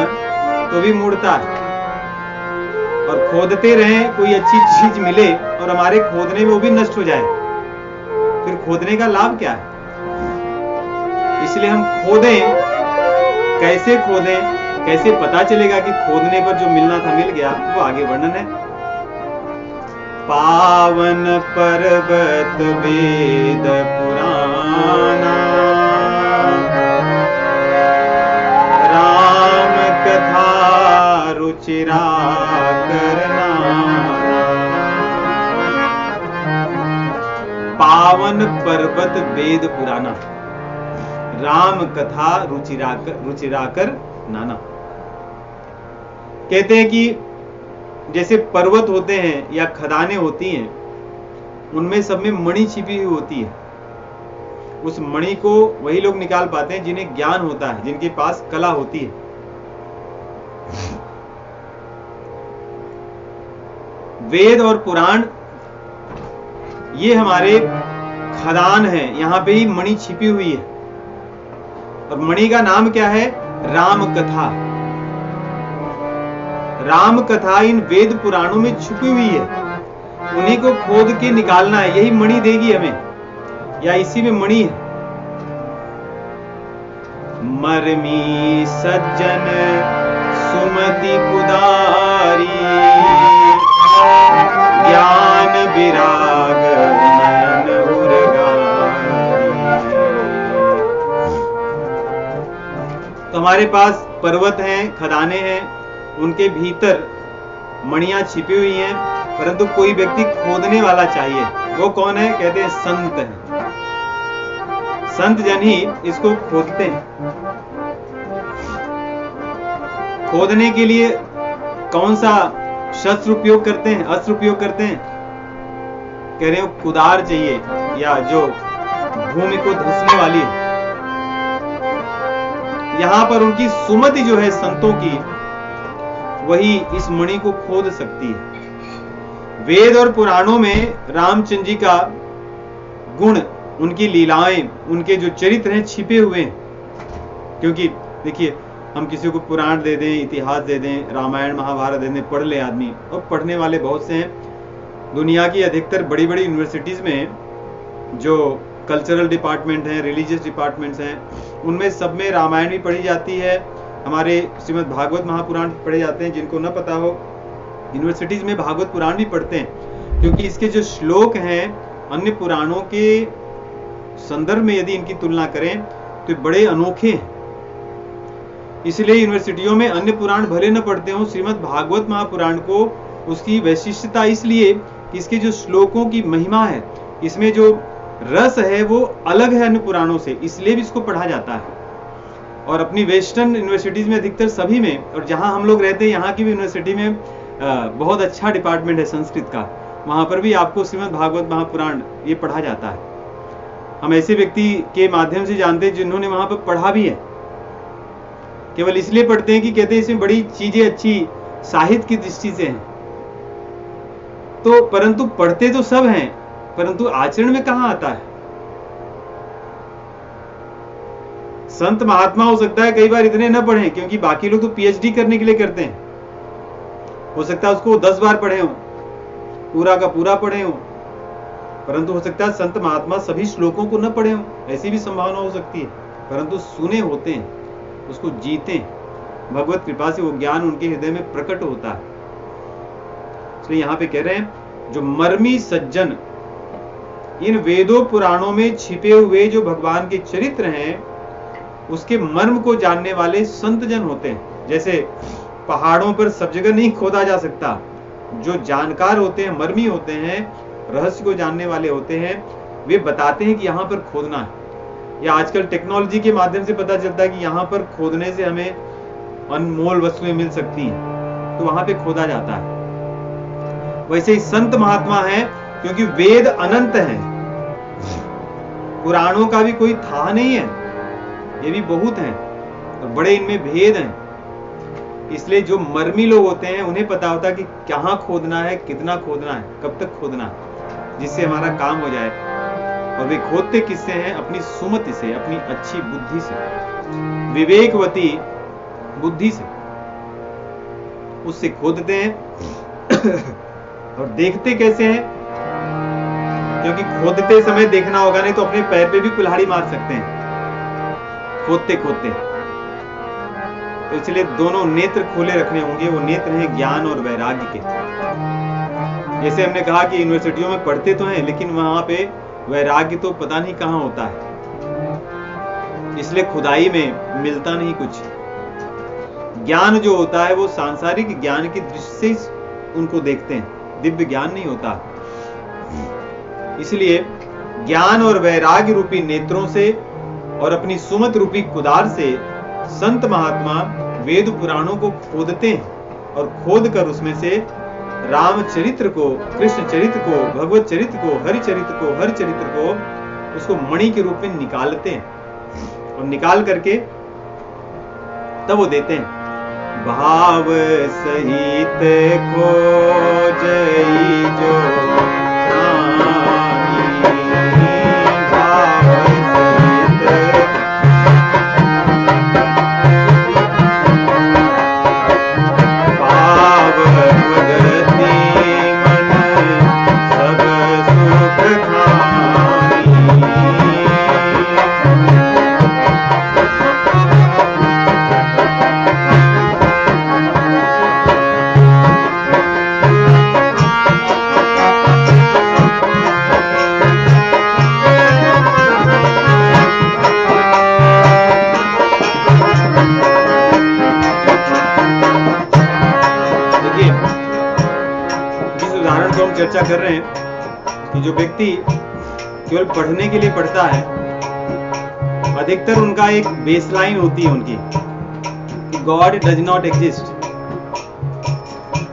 तो भी मुड़ता है, और खोदते रहें कोई अच्छी चीज मिले और हमारे खोदने में वो भी नष्ट हो जाए, फिर खोदने का लाभ क्या है? इसलिए हम खोदें, कैसे खोदें, कैसे पता चलेगा कि खोदने पर जो मिलना था मिल गया, वो आगे वर्णन है। पावन पर्वत वेद पुराना, राम कथा रुचिरा करना। पावन पर्वत वेद पुराना, राम कथा रुचिराकर नाना। कहते हैं कि जैसे पर्वत होते हैं या खदानें होती हैं, उनमें सब में मणि छिपी हुई होती है। उस मणि को वही लोग निकाल पाते हैं जिन्हें ज्ञान होता है, जिनके पास कला होती है। वेद और पुराण ये हमारे खदान है, यहां पे ही मणि छिपी हुई है, और मणि का नाम क्या है? राम कथा। राम कथा इन वेद पुराणों में छुपी हुई है, उन्हीं को खोद के निकालना है, यही मणि देगी हमें, या इसी में मणि है। मरमी सज्जन सुमति कुदारी, ज्ञान विराग नयन उर्गारी। तो हमारे पास पर्वत हैं, खदानें हैं, उनके भीतर मणियां छिपी हुई हैं, परंतु कोई व्यक्ति खोदने वाला चाहिए। वो कौन है? कहते हैं संत है। संत जन ही इसको खोदते हैं। खोदने के लिए कौन सा शस्त्र उपयोग करते हैं, अस्त्र उपयोग करते हैं? कह रहे हो कुदार चाहिए, या जो भूमि को धंसने वाली है। यहां पर उनकी सुमति जो है संतों की, वही इस मणि को खोद सकती है। वेद और पुराणों में रामचंद्र जी का गुण, उनकी लीलाएं, उनके जो चरित्र हैं छिपे हुए हैं। क्योंकि देखिए, हम किसी को पुराण दे दें, इतिहास दे दें, रामायण महाभारत दे दें, पढ़ ले आदमी, और पढ़ने वाले बहुत से हैं। दुनिया की अधिकतर बड़ी बड़ी यूनिवर्सिटीज में जो कल्चरल डिपार्टमेंट हैं, रिलीजियस डिपार्टमेंट्स हैं, उनमें सब में रामायण भी पढ़ी जाती है, हमारे श्रीमद् भागवत महापुराण पढ़े जाते हैं। जिनको न पता हो, यूनिवर्सिटीज में भागवत पुराण भी पढ़ते हैं, क्योंकि इसके जो श्लोक हैं अन्य पुराणों के संदर्भ में यदि इनकी तुलना करें तो बड़े अनोखे हैं। इसलिए यूनिवर्सिटियों में अन्य पुराण भले न पढ़ते हो, श्रीमद् भागवत महापुराण को उसकी वैशिष्टता इसलिए कि इसके जो श्लोकों की महिमा है, इसमें जो रस है वो अलग है अन्य पुराणों से, इसलिए भी इसको पढ़ा जाता है। और अपनी वेस्टर्न यूनिवर्सिटीज में अधिकतर सभी में, और जहां हम लोग रहते हैं यहाँ की भी यूनिवर्सिटी में बहुत अच्छा डिपार्टमेंट है संस्कृत का, वहां पर भी आपको श्रीमद् भागवत महापुराण ये पढ़ा जाता है। हम ऐसे व्यक्ति के माध्यम से जानते हैं जिन्होंने वहां पर पढ़ा भी है। केवल इसलिए पढ़ते हैं कि कहते हैं इसमें बड़ी चीजें अच्छी साहित्य की दृष्टि से हैं। तो परंतु पढ़ते तो सब हैं, परंतु आचरण में कहां आता है? संत महात्मा हो सकता है कई बार इतने न पढ़े, क्योंकि बाकी लोग तो पीएचडी करने के लिए करते हैं। हो सकता है उसको 10 बार पढ़े हो, पूरा का पूरा पढ़े हो, परंतु हो सकता है संत महात्मा सभी श्लोकों को न पढ़े हो, ऐसी भी संभावना हो सकती है। परंतु सुने होते हैं, उसको जीते हैं, भगवत कृपा से वो ज्ञान उनके हृदय में प्रकट होता है। इसलिए यहां पे कह रहे हैं जो मर्मी सज्जन, इन वेदों पुराणों में छिपे हुए जो भगवान के चरित्र हैं, उसके मर्म को जानने वाले संत जन होते हैं। जैसे पहाड़ों पर सब जगह नहीं खोदा जा सकता, जो जानकार होते हैं, मर्मी होते हैं, रहस्य को जानने वाले होते हैं, वे बताते हैं कि यहाँ पर खोदना है। या आजकल टेक्नोलॉजी के माध्यम से पता चलता है कि यहाँ पर खोदने से हमें अनमोल वस्तुएं मिल सकती हैं, तो वहां पे खोदा जाता है। वैसे ही संत महात्मा हैं, क्योंकि वेद अनंत हैं, पुराणों का भी कोई था नहीं है, ये भी बहुत हैं और बड़े इनमें भेद हैं। इसलिए जो मर्मी लोग होते हैं उन्हें पता होता है कि कहां खोदना है, कितना खोदना है, कब तक खोदना है, जिससे हमारा काम हो जाए। और वे खोदते किससे हैं? अपनी सुमति से, अपनी अच्छी बुद्धि से, विवेकवती बुद्धि से, उससे खोदते हैं। और देखते कैसे हैं? क्योंकि खोदते समय देखना होगा, नहीं तो अपने पैर पे भी कुल्हाड़ी मार सकते हैं खोदते खोदते। तो इसलिए दोनों नेत्र खोले रखने होंगे। वो नेत्र हैं ज्ञान और वैराग्य के। जैसे हमने कहा कि यूनिवर्सिटियों में पढ़ते तो हैं, लेकिन वहां पे वैराग्य तो पता नहीं कहां होता है, इसलिए खुदाई में मिलता नहीं कुछ। ज्ञान जो होता है वो सांसारिक ज्ञान की दृष्टि से उनको देखते हैं, दिव्य ज्ञान नहीं होता। इसलिए ज्ञान और वैराग्य रूपी नेत्रों से और अपनी सुमत रूपी कुदार से संत महात्मा वेद पुराणों को खोदते हैं, और खोद कर उसमें से रामचरित्र को, कृष्ण चरित्र को, भगवत चरित्र को, हरि चरित्र को उसको मणि के रूप में निकालते हैं, और निकाल करके तब वो देते हैं। भाव सहित खोजई जो चर्चा कर रहे हैं कि जो व्यक्ति केवल पढ़ने के लिए पढ़ता है, अधिकतर उनका एक बेसलाइन होती है उनकी कि गॉड डज नॉट एग्जिस्ट,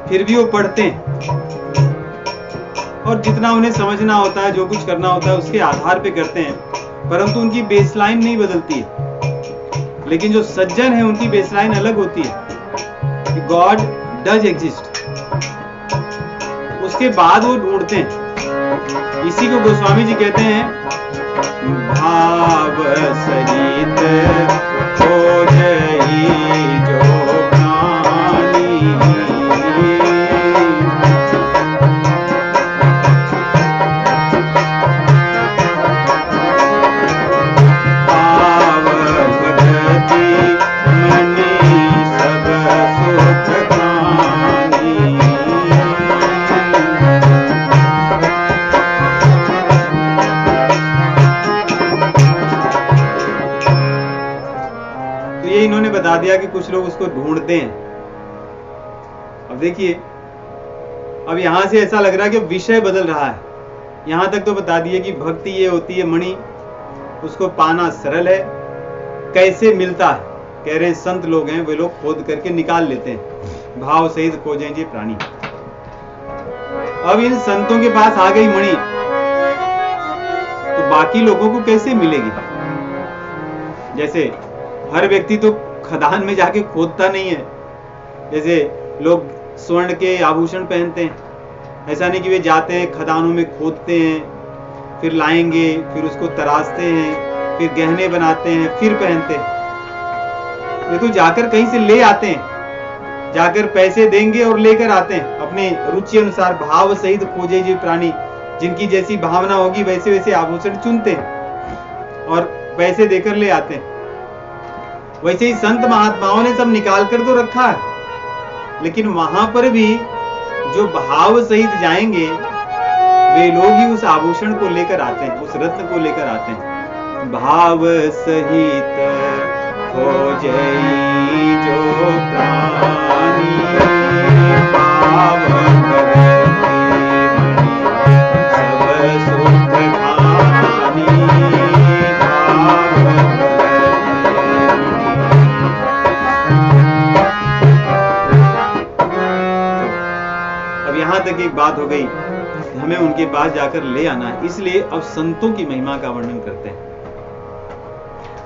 फिर भी वो पढ़ते हैं और जितना उन्हें समझना होता है, जो कुछ करना होता है उसके आधार पे करते हैं, परंतु उनकी बेसलाइन नहीं बदलती है। लेकिन जो सज्जन है उनकी बेसलाइन अलग होती है कि गॉड डज एग्जिस्ट, उसके बाद वो ढूंढते हैं। इसी को गोस्वामी जी कहते हैं भाव सहित हो जई जो बता दिया कि कुछ लोग उसको ढूंढते हैं। अब देखिए, अब यहां से ऐसा लग रहा है कि विषय बदल रहा है। यहां तक तो बता दिए कि भक्ति ये होती है मणि, उसको पाना सरल है, कैसे मिलता है। कह रहे हैं संत लोग हैं, वे लोग खोद करके निकाल लेते हैं, भाव सहित खोजें जी प्राणी। अब इन संतों के पास आ गई मणि, तो बाकी लोगों को कैसे मिलेगी? जैसे हर व्यक्ति तो खदान में जाके खोदता नहीं है। जैसे लोग स्वर्ण के आभूषण पहनते हैं, ऐसा नहीं कि वे जाते हैं खदानों में खोदते हैं, फिर लाएंगे, फिर उसको तराशते हैं, फिर गहने बनाते हैं, फिर पहनते हैं। वे तो जाकर कहीं से ले आते हैं, जाकर पैसे देंगे और लेकर आते हैं अपने रुचि अनुसार। भाव सहित खोजे जी प्राणी, जिनकी जैसी भावना होगी वैसे वैसे आभूषण चुनते हैं और पैसे देकर ले आते हैं। वैसे ही संत महात्माओं ने सब निकाल कर तो रखा है, लेकिन वहां पर भी जो भाव सहित जाएंगे वे लोग ही उस आभूषण को लेकर आते हैं, उस रत्न को लेकर आते हैं। भाव सहित खोजई जो प्राणी, भाव सब सुख खानी, तक एक बात हो गई कि हमें उनके पास जाकर ले आना है। इसलिए अब संतों की महिमा का वर्णन करते हैं,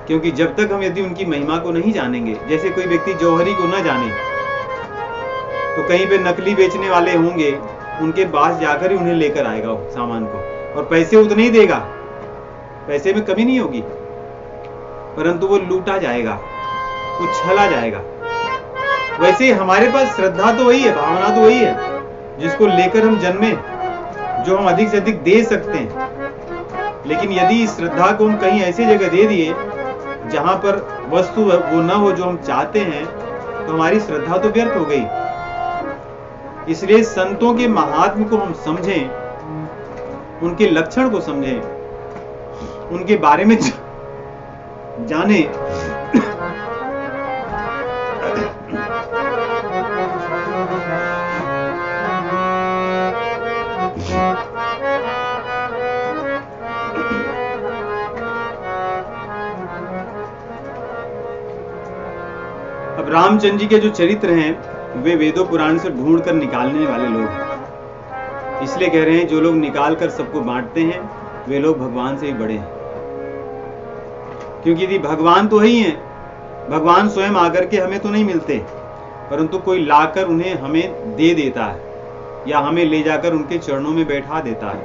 क्योंकि जब तक हम यदि उनकी महिमा को नहीं जानेंगे, जैसे कोई व्यक्ति जौहरी को न जाने तो कहीं पे नकली बेचने वाले होंगे, उनके पास जाकर ही उन्हें लेकर आएगा सामान को, और पैसे उतने ही देगा, पैसे में कमी नहीं होगी, परंतु वो लूटा जाएगा, वो छला जाएगा। वैसे हमारे पास श्रद्धा तो वही है, भावना तो वही है जिसको लेकर हम जन्मे, जो हम अधिक से अधिक दे सकते हैं। लेकिन यदि इस श्रद्धा को हम कहीं ऐसी जगह दे दिए जहां पर वस्तु वो न हो जो हम चाहते हैं, तो हमारी श्रद्धा तो व्यर्थ हो गई। इसलिए संतों के महात्म को हम समझें, उनके लक्षण को समझें, उनके बारे में जाने। अब रामचंद्र जी के जो चरित्र हैं वे वेदों पुराण से ढूंढ कर निकालने वाले लोग हैं। इसलिए कह रहे हैं जो लोग निकाल कर सबको बांटते हैं वे लोग भगवान से ही बड़े हैं। क्योंकि यदि भगवान तो ही हैं, भगवान स्वयं आकर के हमें तो नहीं मिलते, परंतु कोई लाकर उन्हें हमें दे देता है या हमें ले जाकर उनके चरणों में बैठा देता है।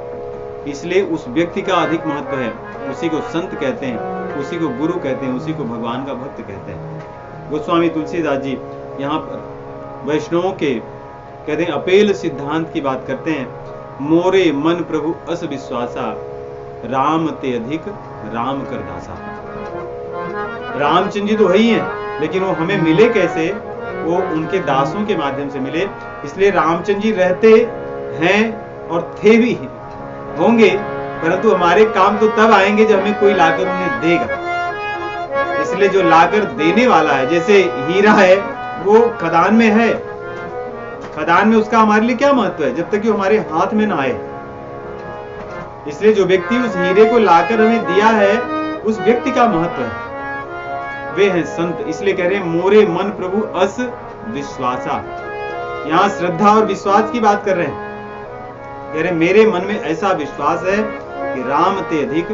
इसलिए उस व्यक्ति का अधिक महत्व है। उसी को संत कहते हैं, उसी को गुरु कहते हैं, उसी को भगवान का भक्त कहते हैं। गोस्वामी तुलसीदास जी यहाँ पर वैष्णवों के कहते हैं अपेल सिद्धांत की बात करते हैं। मोरे मन प्रभु अस विश्वासा, राम ते अधिक राम कर दासा। रामचंद्र जी तो वही हैं, लेकिन वो हमें मिले कैसे? वो उनके दासों के माध्यम से मिले। इसलिए रामचंद्र जी रहते हैं और थे भी होंगे, परंतु हमारे काम तो तब आएंगे जब हमें कोई लाकर उन्हें देगा। इसलिए जो लाकर देने वाला है, जैसे हीरा है वो खदान में है, खदान में उसका हमारे लिए क्या महत्व है जब तक कि वो हमारे हाथ में ना आए। इसलिए जो व्यक्ति उस हीरे को लाकर हमें दिया है उस व्यक्ति का महत्व है, वे हैं संत। इसलिए कह रहे हैं मोरे मन प्रभु अस विश्वासा। यहां श्रद्धा और विश्वास की बात कर रहे हैं। कह रहे मेरे मन में ऐसा विश्वास है कि राम ते अधिक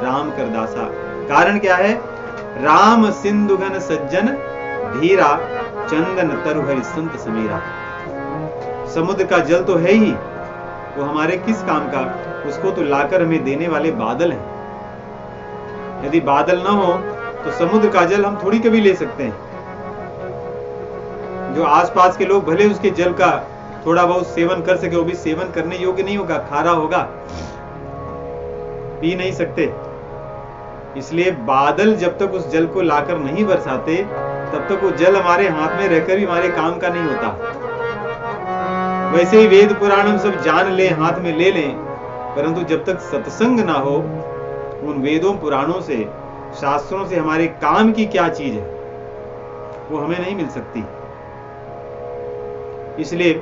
राम कर दासा। कारण क्या है? राम सिंधुघन सज्जन धीरा चंदन तरु हरि संत समीरा। समुद्र का जल तो है ही, वो हमारे किस काम का? उसको तो लाकर हमें देने वाले बादल हैं। यदि बादल ना हो तो समुद्र का जल हम थोड़ी कभी ले सकते हैं। जो आसपास के लोग भले उसके जल का थोड़ा बहुत सेवन कर सके, वो भी सेवन करने योग्य नहीं होगा, खारा होगा, पी नहीं सकते। इसलिए बादल जब तक उस जल को लाकर नहीं बरसाते तब तक वो जल हमारे हाथ में रहकर भी हमारे काम का नहीं होता। वैसे ही वेद पुराण हम सब जान ले, हाथ में ले लें, परंतु जब तक सत्संग ना हो उन वेदों पुराणों से, शास्त्रों से हमारे काम की क्या चीज है वो हमें नहीं मिल सकती। इसलिए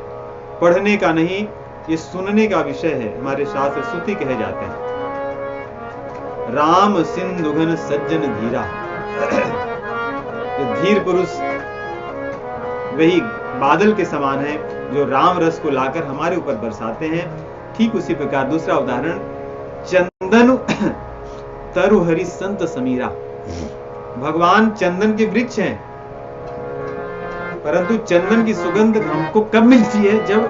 पढ़ने का नहीं, ये सुनने का विषय है। हमारे शास्त्र स्तुति कहे जाते हैं। राम सिंधुघन सज्जन धीरा। धीर पुरुष वही बादल के समान है जो राम रस को लाकर हमारे ऊपर बरसाते हैं। ठीक उसी प्रकार दूसरा उदाहरण, चंदन तरु हरि संत समीरा। भगवान चंदन के वृक्ष हैं, परंतु चंदन की सुगंध हमको कब मिलती है? जब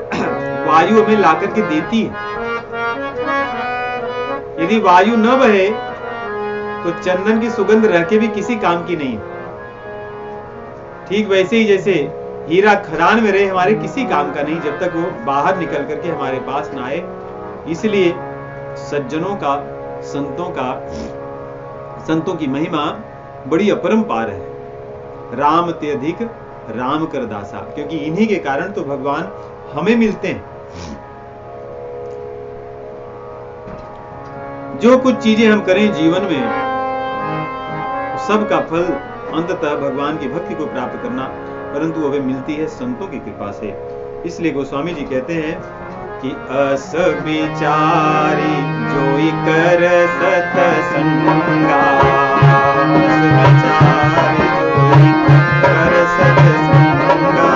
वायु हमें लाकर के देती है। यदि वायु न बहे तो चंदन की सुगंध रह के भी किसी काम की नहीं। ठीक वैसे ही जैसे हीरा खदान में रहे हमारे किसी काम का नहीं जब तक वो बाहर निकल करके हमारे पास ना आए। इसलिए सज्जनों का, संतों की महिमा बड़ी अपरंपार है। राम ते अधिक राम कर दासा, क्योंकि इन्हीं के कारण तो भगवान हमें मिलते हैं। जो कुछ चीजें हम करें जीवन में, सबका फल अंततः भगवान की भक्ति को प्राप्त करना, परंतु हमें मिलती है संतों की कृपा से। इसलिए गोस्वामी जी कहते हैं कि अस विचारी जोई कर सतसंगा, अस विचारी जोई कर सतसंगा।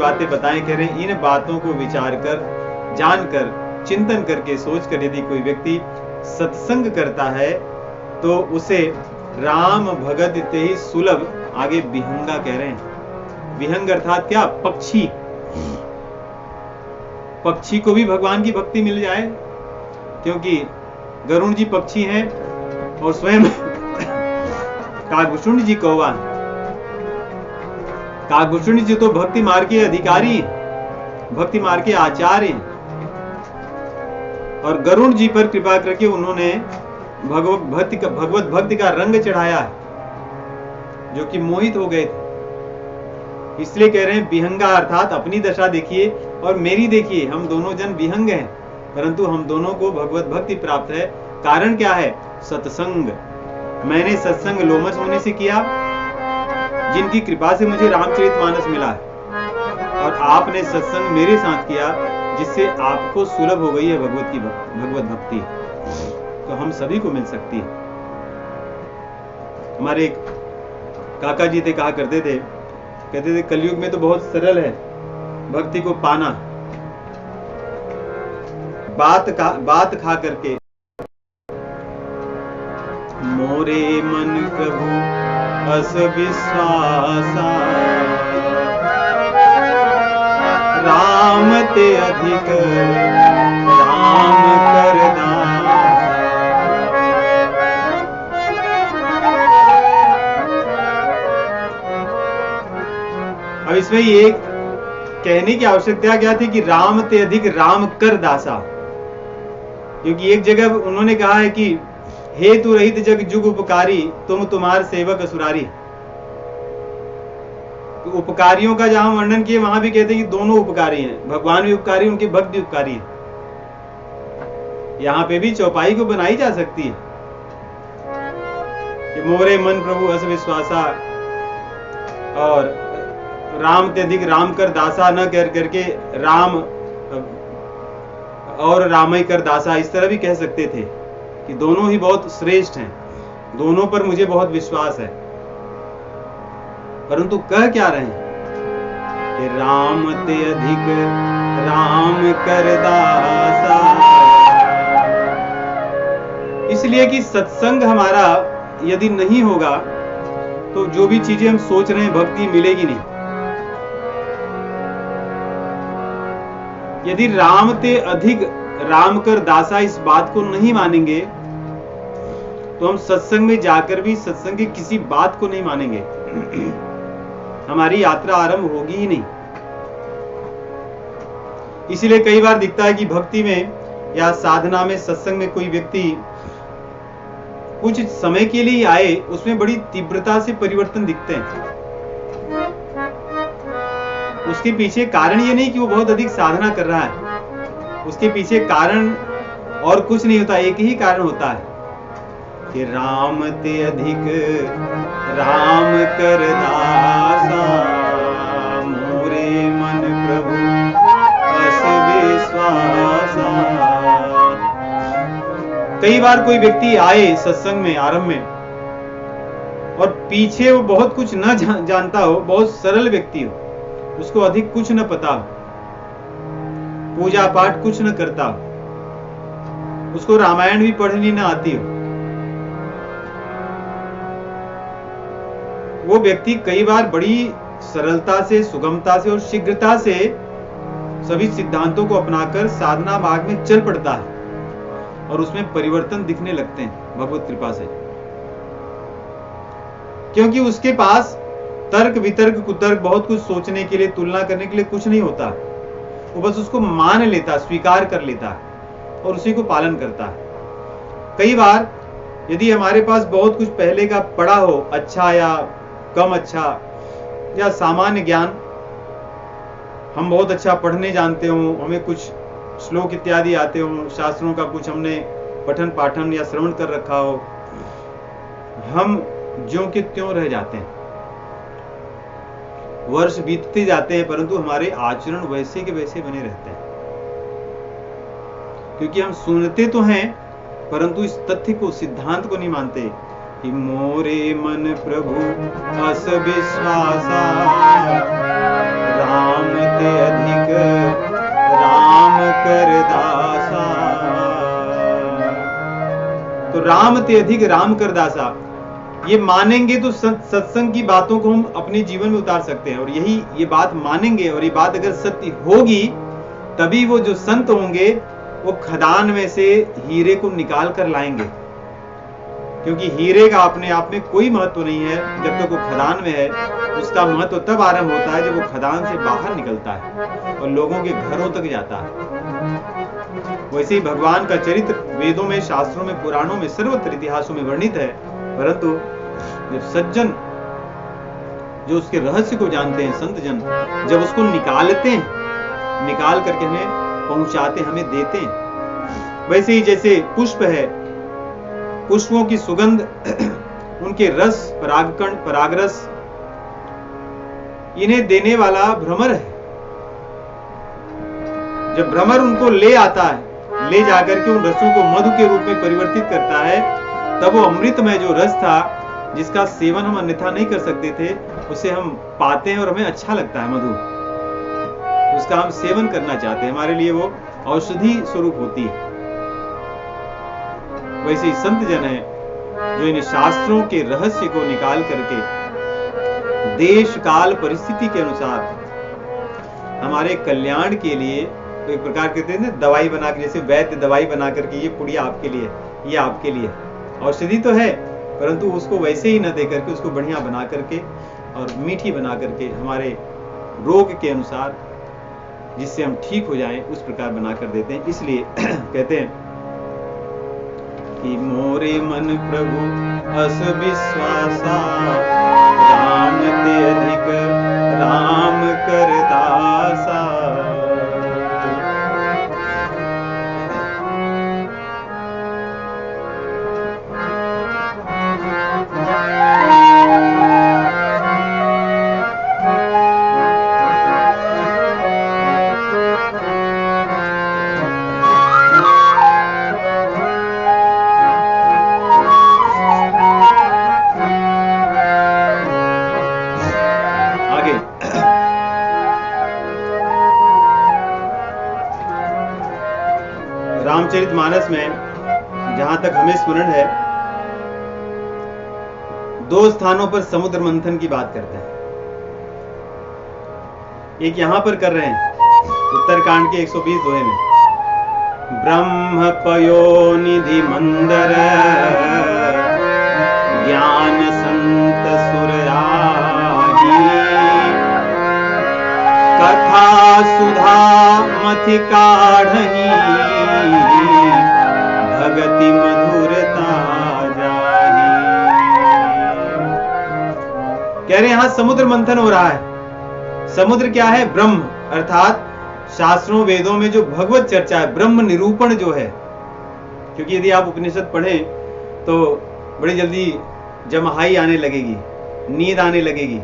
बातें बताएं, कह रहे हैं इन बातों को विचार कर, जानकर, चिंतन करके, सोच कर यदि कोई व्यक्ति सत्संग करता है तो उसे राम भगत ते ही सुलभ, आगे विहंगा कह रहे हैं। विहंग अर्थात क्या? पक्षी। पक्षी को भी भगवान की भक्ति मिल जाए, क्योंकि गरुण जी पक्षी हैं और स्वयं कागभूषुंड जी कौवा। कागभूषुंड जी तो भक्ति मार्ग के अधिकारी, भक्ति मार्ग के आचार्य, और गरुण जी पर कृपा करके उन्होंने भगवत भक्ति का रंग चढ़ाया है, जो कि मोहित हो गए थे। इसलिए कह रहे हैं विहंगा अर्थात अपनी दशा देखिए और मेरी देखिए, हम दोनों जन विहंग हैं, परंतु हम दोनों को भगवत भक्ति प्राप्त है। कारण क्या है? सत्संग। मैंने सत्संग लोमस मुनि से किया, जिनकी कृपा से मुझे रामचरितमानस मिला है, और आपने सत्संग मेरे साथ किया, जिससे आपको सुलभ हो गई है भगवत भक्ति। तो हम सभी को मिल सकती है। हमारे एक काका जी थे, कहा करते थे, कहते थे कलयुग में तो बहुत सरल है भक्ति को पाना, बात खा करके। मोरे मन प्रभु अस विश्वासा, राम ते अधिक राम कर दासा। अब इसमें ये कहने की आवश्यकता क्या थी कि राम ते अधिक राम कर दासा, क्योंकि एक जगह उन्होंने कहा है कि हे तू रहित जग जुग उपकारी, तुम तुम्हार सेवक असुरारी। तो उपकारियों का जहां वर्णन किए वहां भी कहते हैं कि दोनों उपकारी हैं, भगवान भी उपकारी, उनके भक्त भी उपकारी है। यहां पे भी चौपाई को बनाई जा सकती है कि मोरे मन प्रभु अस विश्वासा, और राम ते अधिक राम कर दासा न कर करके राम और रामई कर दासा, इस तरह भी कह सकते थे कि दोनों ही बहुत श्रेष्ठ हैं, दोनों पर मुझे बहुत विश्वास है। परंतु कह क्या रहे हैं कि राम ते अधिक राम कर दासा, इसलिए कि सत्संग हमारा यदि नहीं होगा तो जो भी चीजें हम सोच रहे हैं भक्ति मिलेगी नहीं। यदि राम ते अधिक राम कर दासा इस बात को नहीं मानेंगे तो हम सत्संग में जाकर भी सत्संग की किसी बात को नहीं मानेंगे, हमारी यात्रा आरंभ होगी ही नहीं। इसीलिए कई बार दिखता है कि भक्ति में या साधना में सत्संग में कोई व्यक्ति कुछ समय के लिए आए, उसमें बड़ी तीव्रता से परिवर्तन दिखते हैं। उसके पीछे कारण ये नहीं कि वो बहुत अधिक साधना कर रहा है, उसके पीछे कारण और कुछ नहीं होता, एक ही कारण होता है कि राम ते अधिक राम कर दासा, मोरे मन प्रभु अस विश्वासा। कई बार कोई व्यक्ति आए सत्संग में आरंभ में और पीछे वो बहुत कुछ न जानता हो, बहुत सरल व्यक्ति हो, उसको अधिक कुछ न पता हो, पूजा पाठ कुछ न करता हो, उसको रामायण भी पढ़नी न आती हो, वो व्यक्ति कई बार बड़ी सरलता से, सुगमता से और शीघ्रता से सभी सिद्धांतों को अपनाकर साधना मार्ग में चल पड़ता है और उसमें परिवर्तन दिखने लगते हैं भगवत कृपा से, क्योंकि उसके पास तर्क वितर्क कुतर्क बहुत कुछ सोचने के लिए, तुलना करने के लिए कुछ नहीं होता, वो बस उसको मान लेता, स्वीकार कर लेता है और उसी को पालन करता है। कई बार यदि हमारे पास बहुत कुछ पहले का पढ़ा हो, अच्छा या कम अच्छा या सामान्य ज्ञान, हम बहुत अच्छा पढ़ने जानते हो, हमें कुछ श्लोक इत्यादि आते हो, शास्त्रों का कुछ हमने पठन पाठन या श्रवण कर रखा हो, हम ज्यों के त्यों रह जाते हैं। वर्ष बीतते जाते हैं परंतु हमारे आचरण वैसे के वैसे बने रहते हैं, क्योंकि हम सुनते तो हैं परंतु इस तथ्य को, सिद्धांत को नहीं मानते कि मोरे मन प्रभु अस विश्वासा, राम ते अधिक राम कर दासा। तो राम ते अधिक राम कर दासा, ये मानेंगे तो सत्संग की बातों को हम अपने जीवन में उतार सकते हैं, और यही ये बात मानेंगे और ये बात अगर सत्य होगी तभी वो जो संत होंगे वो खदान में से हीरे को निकाल कर लाएंगे, क्योंकि हीरे का अपने आप में कोई महत्व नहीं है जब तक वो खदान में है। उसका महत्व तब आरंभ होता है जब वो खदान से बाहर निकलता है और लोगों के घरों तक जाता है। वैसे ही भगवान का चरित्र वेदों में, शास्त्रों में, पुराणों में, सर्वत्र इतिहासों में वर्णित है, परंतु जब सज्जन जो उसके रहस्य को जानते हैं, संत जन, जब उसको निकालते हैं, निकाल करके हमें पहुंचाते, हमें देते हैं। वैसे ही जैसे पुष्प है, पुष्पों की सुगंध, उनके रस, परागकण, परागरस, इन्हें देने वाला भ्रमर है। जब भ्रमर उनको ले आता है, ले जाकर के उन रसों को मधु के रूप में परिवर्तित करता है, तब वो अमृतमय जो रस था, जिसका सेवन हम अन्यथा नहीं कर सकते थे, उसे हम पाते हैं और हमें अच्छा लगता है। मधु, उसका हम सेवन करना चाहते हैं, हमारे लिए वो औषधि स्वरूप होती है। वैसे ही संत जन है जो इन शास्त्रों के रहस्य को निकाल करके देश काल परिस्थिति के अनुसार हमारे कल्याण के लिए, तो एक प्रकार कहते हैं ना दवाई बना के, जैसे वैद्य दवाई बना करके ये पुड़िया आपके लिए, ये आपके लिए औषधि तो है, परंतु उसको वैसे ही न दे करके उसको बढ़िया बना करके और मीठी बना करके हमारे रोग के अनुसार, जिससे हम ठीक हो जाएं, उस प्रकार बना कर देते हैं। इसलिए कहते हैं कि मोरे मन प्रभु अस विश्वासा, राम ते अधिक राम कर दासा। रामचरितमानस में जहां तक हमें स्मरण है, 2 स्थानों पर समुद्र मंथन की बात करते हैं। एक यहां पर कर रहे हैं उत्तरकांड के 120 दोहे में, ब्रह्म पयोनिधि मंदर, ज्ञान संत सुरराही, कथा सुधा मथि काढ़ही, भगति मधुरता जाही। कह रहे हैं यहां समुद्र मंथन हो रहा है। समुद्र क्या है? ब्रह्म, अर्थात शास्त्रों वेदों में जो भगवत चर्चा है, ब्रह्म निरूपण जो है। क्योंकि यदि आप उपनिषद पढ़ें तो बड़ी जल्दी जमहाई आने लगेगी, नींद आने लगेगी,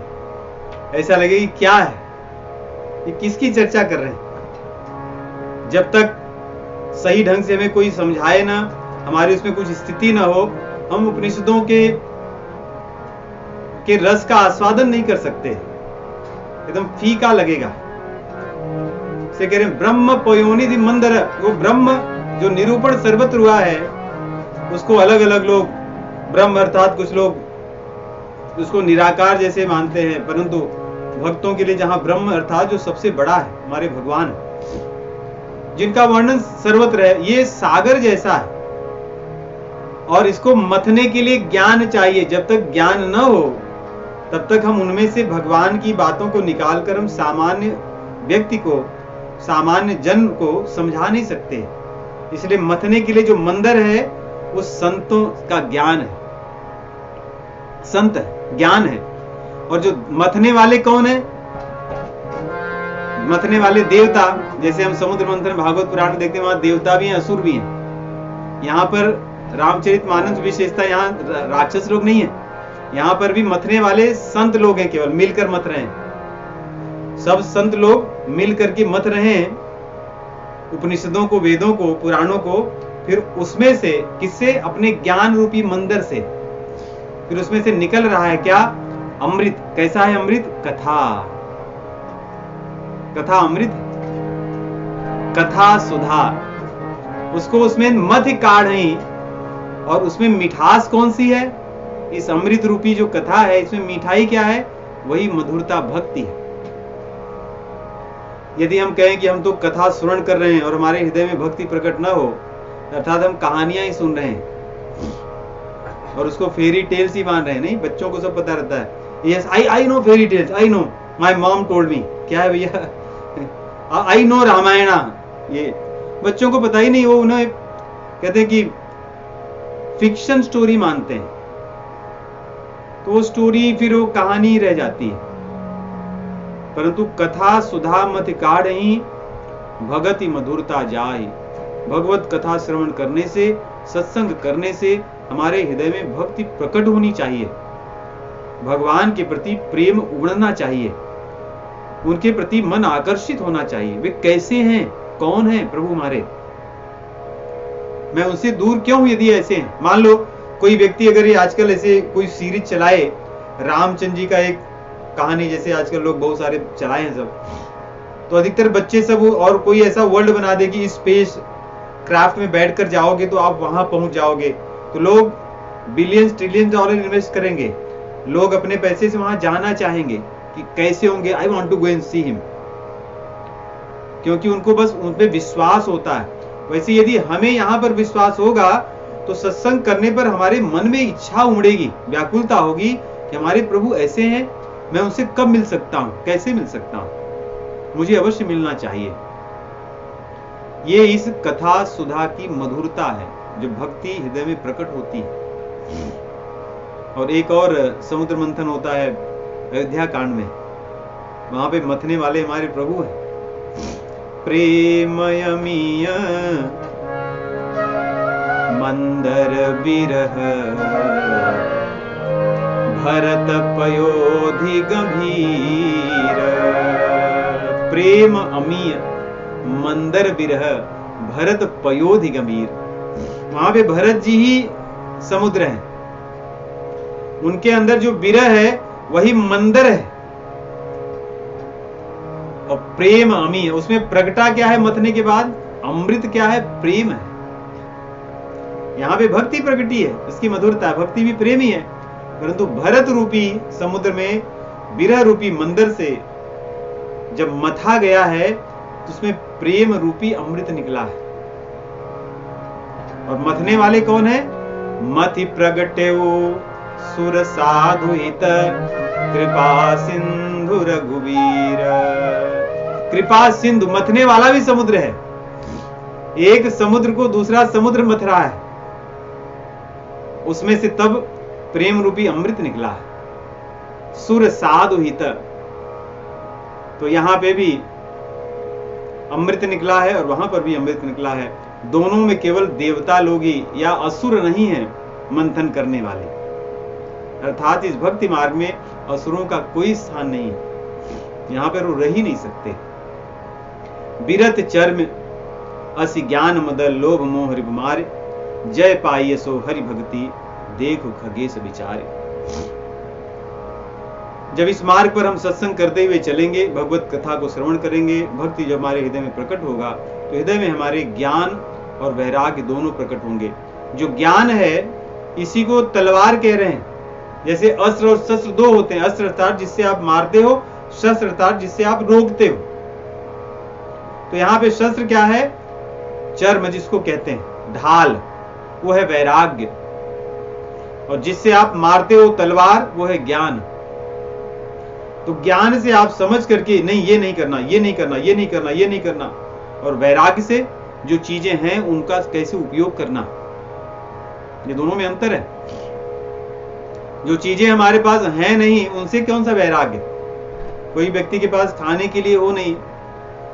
ऐसा लगेगी क्या है ये, किसकी चर्चा कर रहे हैं। जब तक सही ढंग से हमें कोई समझाए ना, हमारी उसमें कुछ स्थिति ना हो, हम उपनिषदों के रस का आस्वादन नहीं कर सकते, एकदम फीका लगेगा। से कह रहे हैं ब्रह्म पयोनिधि मंदर, वो ब्रह्म जो निरूपण सर्वत्र हुआ है, उसको अलग अलग लोग ब्रह्म अर्थात कुछ लोग उसको निराकार जैसे मानते हैं, परंतु भक्तों के लिए जहां ब्रह्म अर्थात जो सबसे बड़ा है, हमारे भगवान, जिनका वर्णन सर्वत्र है, ये सागर जैसा है और इसको मथने के लिए ज्ञान चाहिए। जब तक ज्ञान न हो तब तक हम उनमें से भगवान की बातों को निकालकर हम सामान्य व्यक्ति को, सामान्य जन को समझा नहीं सकते। इसलिए मथने के लिए जो मंदिर है वो संतों का ज्ञान है, संत है, ज्ञान है। और जो मथने वाले कौन है? मथने वाले देवता। जैसे हम समुद्र मंथन भागवत पुराण में देखते हैं, वहां देवता भी हैं, असुर भी हैं। यहाँ पर रामचरितमानस विशेषता, यहाँ राक्षस लोग नहीं है, यहाँ पर भी मथने वाले संत लोग हैं, केवल मिलकर मथ रहे हैं। सब संत लोग मिलकर के मथ रहे हैं उपनिषदों को, वेदों को, पुराणों को। फिर उसमें से किससे? अपने ज्ञान रूपी मंदिर से। फिर उसमें से निकल रहा है क्या? अमृत। कैसा है अमृत? कथा। कथा अमृत, कथा सुधा। उसको उसमें मध्य काढ़ी, और उसमें मिठास कौन सी है? इस अमृत रूपी जो कथा है, इसमें मिठाई क्या है? वही मधुरता, भक्ति है। यदि हम कहें कि हम तो कथा श्रवण कर रहे हैं और हमारे हृदय में भक्ति प्रकट ना हो, अर्थात हम कहानियां ही सुन रहे हैं और उसको फेरी टेल्स ही मान रहे हैं। नहीं, बच्चों को सब पता रहता है। Yes, I know fairy tales, I know, my mom told me. क्या है भैया? I know Ramayana. ये बच्चों को पता ही नहीं, वो उन्हें कहते हैं कि फिक्शन स्टोरी मानते हैं, तो वो स्टोरी फिर वो कहानी ही रह जाती है। परंतु कथा सुधा मत काढ़ी, भगति मधुरता जाहि। भगवत कथा श्रवण करने से, सत्संग करने से हमारे हृदय में भक्ति प्रकट होनी चाहिए, भगवान के प्रति प्रेम उमड़ना चाहिए, उनके प्रति मन आकर्षित होना चाहिए। वे कैसे हैं, कौन है प्रभु हमारे, मैं उनसे दूर क्यों हूं यदि ऐसे हैं। मान लो कोई व्यक्ति अगर ये आजकल ऐसे कोई सीरीज चलाए, रामचंद्र जी का एक कहानी, जैसे आजकल लोग बहुत सारे चलाए हैं सब, तो अधिकतर बच्चे सब, और कोई ऐसा वर्ल्ड बना दे कि स्पेस क्राफ्ट में बैठकर जाओगे तो आप वहां पहुंच जाओगे, तो लोग बिलियंस ट्रिलियन डॉलर इन्वेस्ट करेंगे, लोग अपने पैसे से वहां जाना चाहेंगे कि कैसे होंगे, I want to go and see him. क्योंकि उनको बस उन पे विश्वास होता है। वैसे यदि हमें यहाँ पर विश्वास होगा तो सत्संग करने पर हमारे मन में इच्छा उमड़ेगी, व्याकुलता होगी कि हमारे प्रभु ऐसे हैं, मैं उनसे कब मिल सकता हूँ, कैसे मिल सकता हूँ, मुझे अवश्य मिलना चाहिए। ये इस कथा सुधा की मधुरता है जो भक्ति हृदय में प्रकट होती है। और एक और समुद्र मंथन होता है अयोध्या कांड में, वहां पे मथने वाले हमारे प्रभु हैं। प्रेमयमीय मंदर बिरह भरत पयोधि गंभीर। प्रेम अमीय मंदर बिरह भरत पयोधि गंभीर। वहां पे भरत जी ही समुद्र है, उनके अंदर जो बिरह है वही मंदर है। और प्रेम अमी, उसमें प्रगटा क्या है मथने के बाद, अमृत क्या है, प्रेम है। यहां पे भक्ति प्रगटी है, इसकी मधुरता, भक्ति भी प्रेम ही है। परंतु भरत रूपी समुद्र में बिरह रूपी मंदिर से जब मथा गया है तो उसमें प्रेम रूपी अमृत निकला है। और मथने वाले कौन है? मथि प्रगटेऊ सुर साधु हित कृपा सिंधु रघुवीर। कृपा सिंधु, मथने वाला भी समुद्र है। एक समुद्र को दूसरा समुद्र मथ रहा है, उसमें से तब प्रेम रूपी अमृत निकला है। सुर साधु हित, तो यहां पे भी अमृत निकला है और वहां पर भी अमृत निकला है। दोनों में केवल देवता लोग ही या असुर नहीं है मंथन करने वाले, अर्थात इस भक्ति मार्ग में असुरों का कोई स्थान नहीं है, यहां पर वो रह ही नहीं सकते। बिरत चर्म असि ज्ञान मदल लोभ मोह रिप मारे, जय पाइये सो हरि भक्ति देखो खगेश विचारे। जब इस मार्ग पर हम सत्संग करते हुए चलेंगे, भगवत कथा को श्रवण करेंगे, भक्ति जब हमारे हृदय में प्रकट होगा तो हृदय में हमारे ज्ञान और वैराग्य दोनों प्रकट होंगे। जो ज्ञान है इसी को तलवार कह रहे हैं। जैसे अस्त्र और शस्त्र दो होते हैं, अस्त्र अर्थात जिससे आप मारते हो, शस्त्र अर्थात जिससे आप रोकते हो। तो यहाँ पे शस्त्र क्या है? चर्म जिसको कहते हैं, ढाल, वो है वैराग्य। और जिससे आप मारते हो तलवार, वो है ज्ञान। तो ज्ञान से आप समझ करके नहीं, ये नहीं करना, ये नहीं करना, ये नहीं करना, ये नहीं करना। और वैराग्य से जो चीजें हैं उनका कैसे उपयोग करना, ये दोनों में अंतर है। जो चीजें हमारे पास हैं नहीं, उनसे कौन सा वैराग्य? कोई व्यक्ति के पास खाने के लिए हो नहीं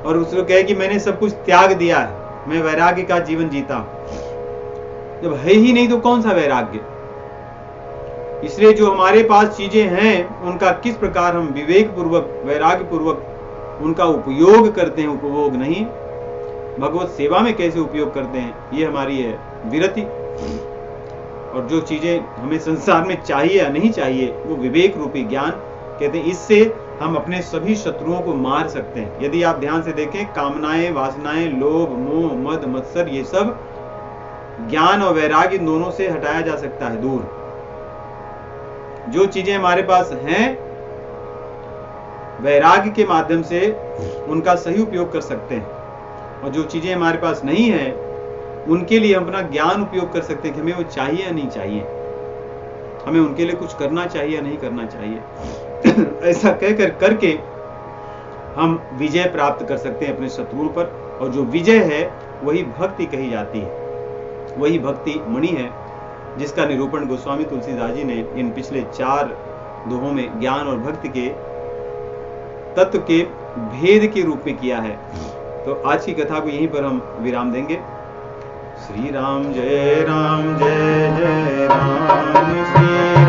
और उसको कहे कि मैंने सब कुछ त्याग दिया है, मैं वैराग्य का जीवन जीता हूं। जब है ही नहीं तो कौन सा वैराग्य? इसलिए जो हमारे पास चीजें हैं उनका किस प्रकार हम विवेक पूर्वक, वैराग्य पूर्वक उनका उपयोग करते हैं, उपभोग नहीं, भगवत सेवा में कैसे उपयोग करते हैं, ये हमारी है विरति। और जो चीजें हमें संसार में चाहिए या नहीं चाहिए, वो विवेक रूपी ज्ञान कहते हैं। इससे हम अपने सभी शत्रुओं को मार सकते हैं। यदि आप ध्यान से देखें, कामनाएं, वासनाएं, लोभ, मोह, मद, मत्सर, ये सब ज्ञान और वैराग्य इन दोनों से हटाया जा सकता है दूर। जो चीजें हमारे पास हैं वैराग्य के माध्यम से उनका सही उपयोग कर सकते हैं, और जो चीजें हमारे पास नहीं है उनके लिए हम अपना ज्ञान उपयोग कर सकते हैं कि हमें वो चाहिए या नहीं चाहिए, हमें उनके लिए कुछ करना चाहिए या नहीं करना चाहिए। ऐसा कहकर करके हम विजय प्राप्त कर सकते हैं अपने शत्रुओं पर। और जो विजय है वही भक्ति कही जाती है, वही भक्ति मणि है, जिसका निरूपण गोस्वामी तुलसीदास जी ने इन पिछले 4 दोहों में ज्ञान और भक्ति के तत्व के भेद के रूप में किया है। तो आज की कथा को यहीं पर हम विराम देंगे। श्री राम जय राम, जय जय राम, श्री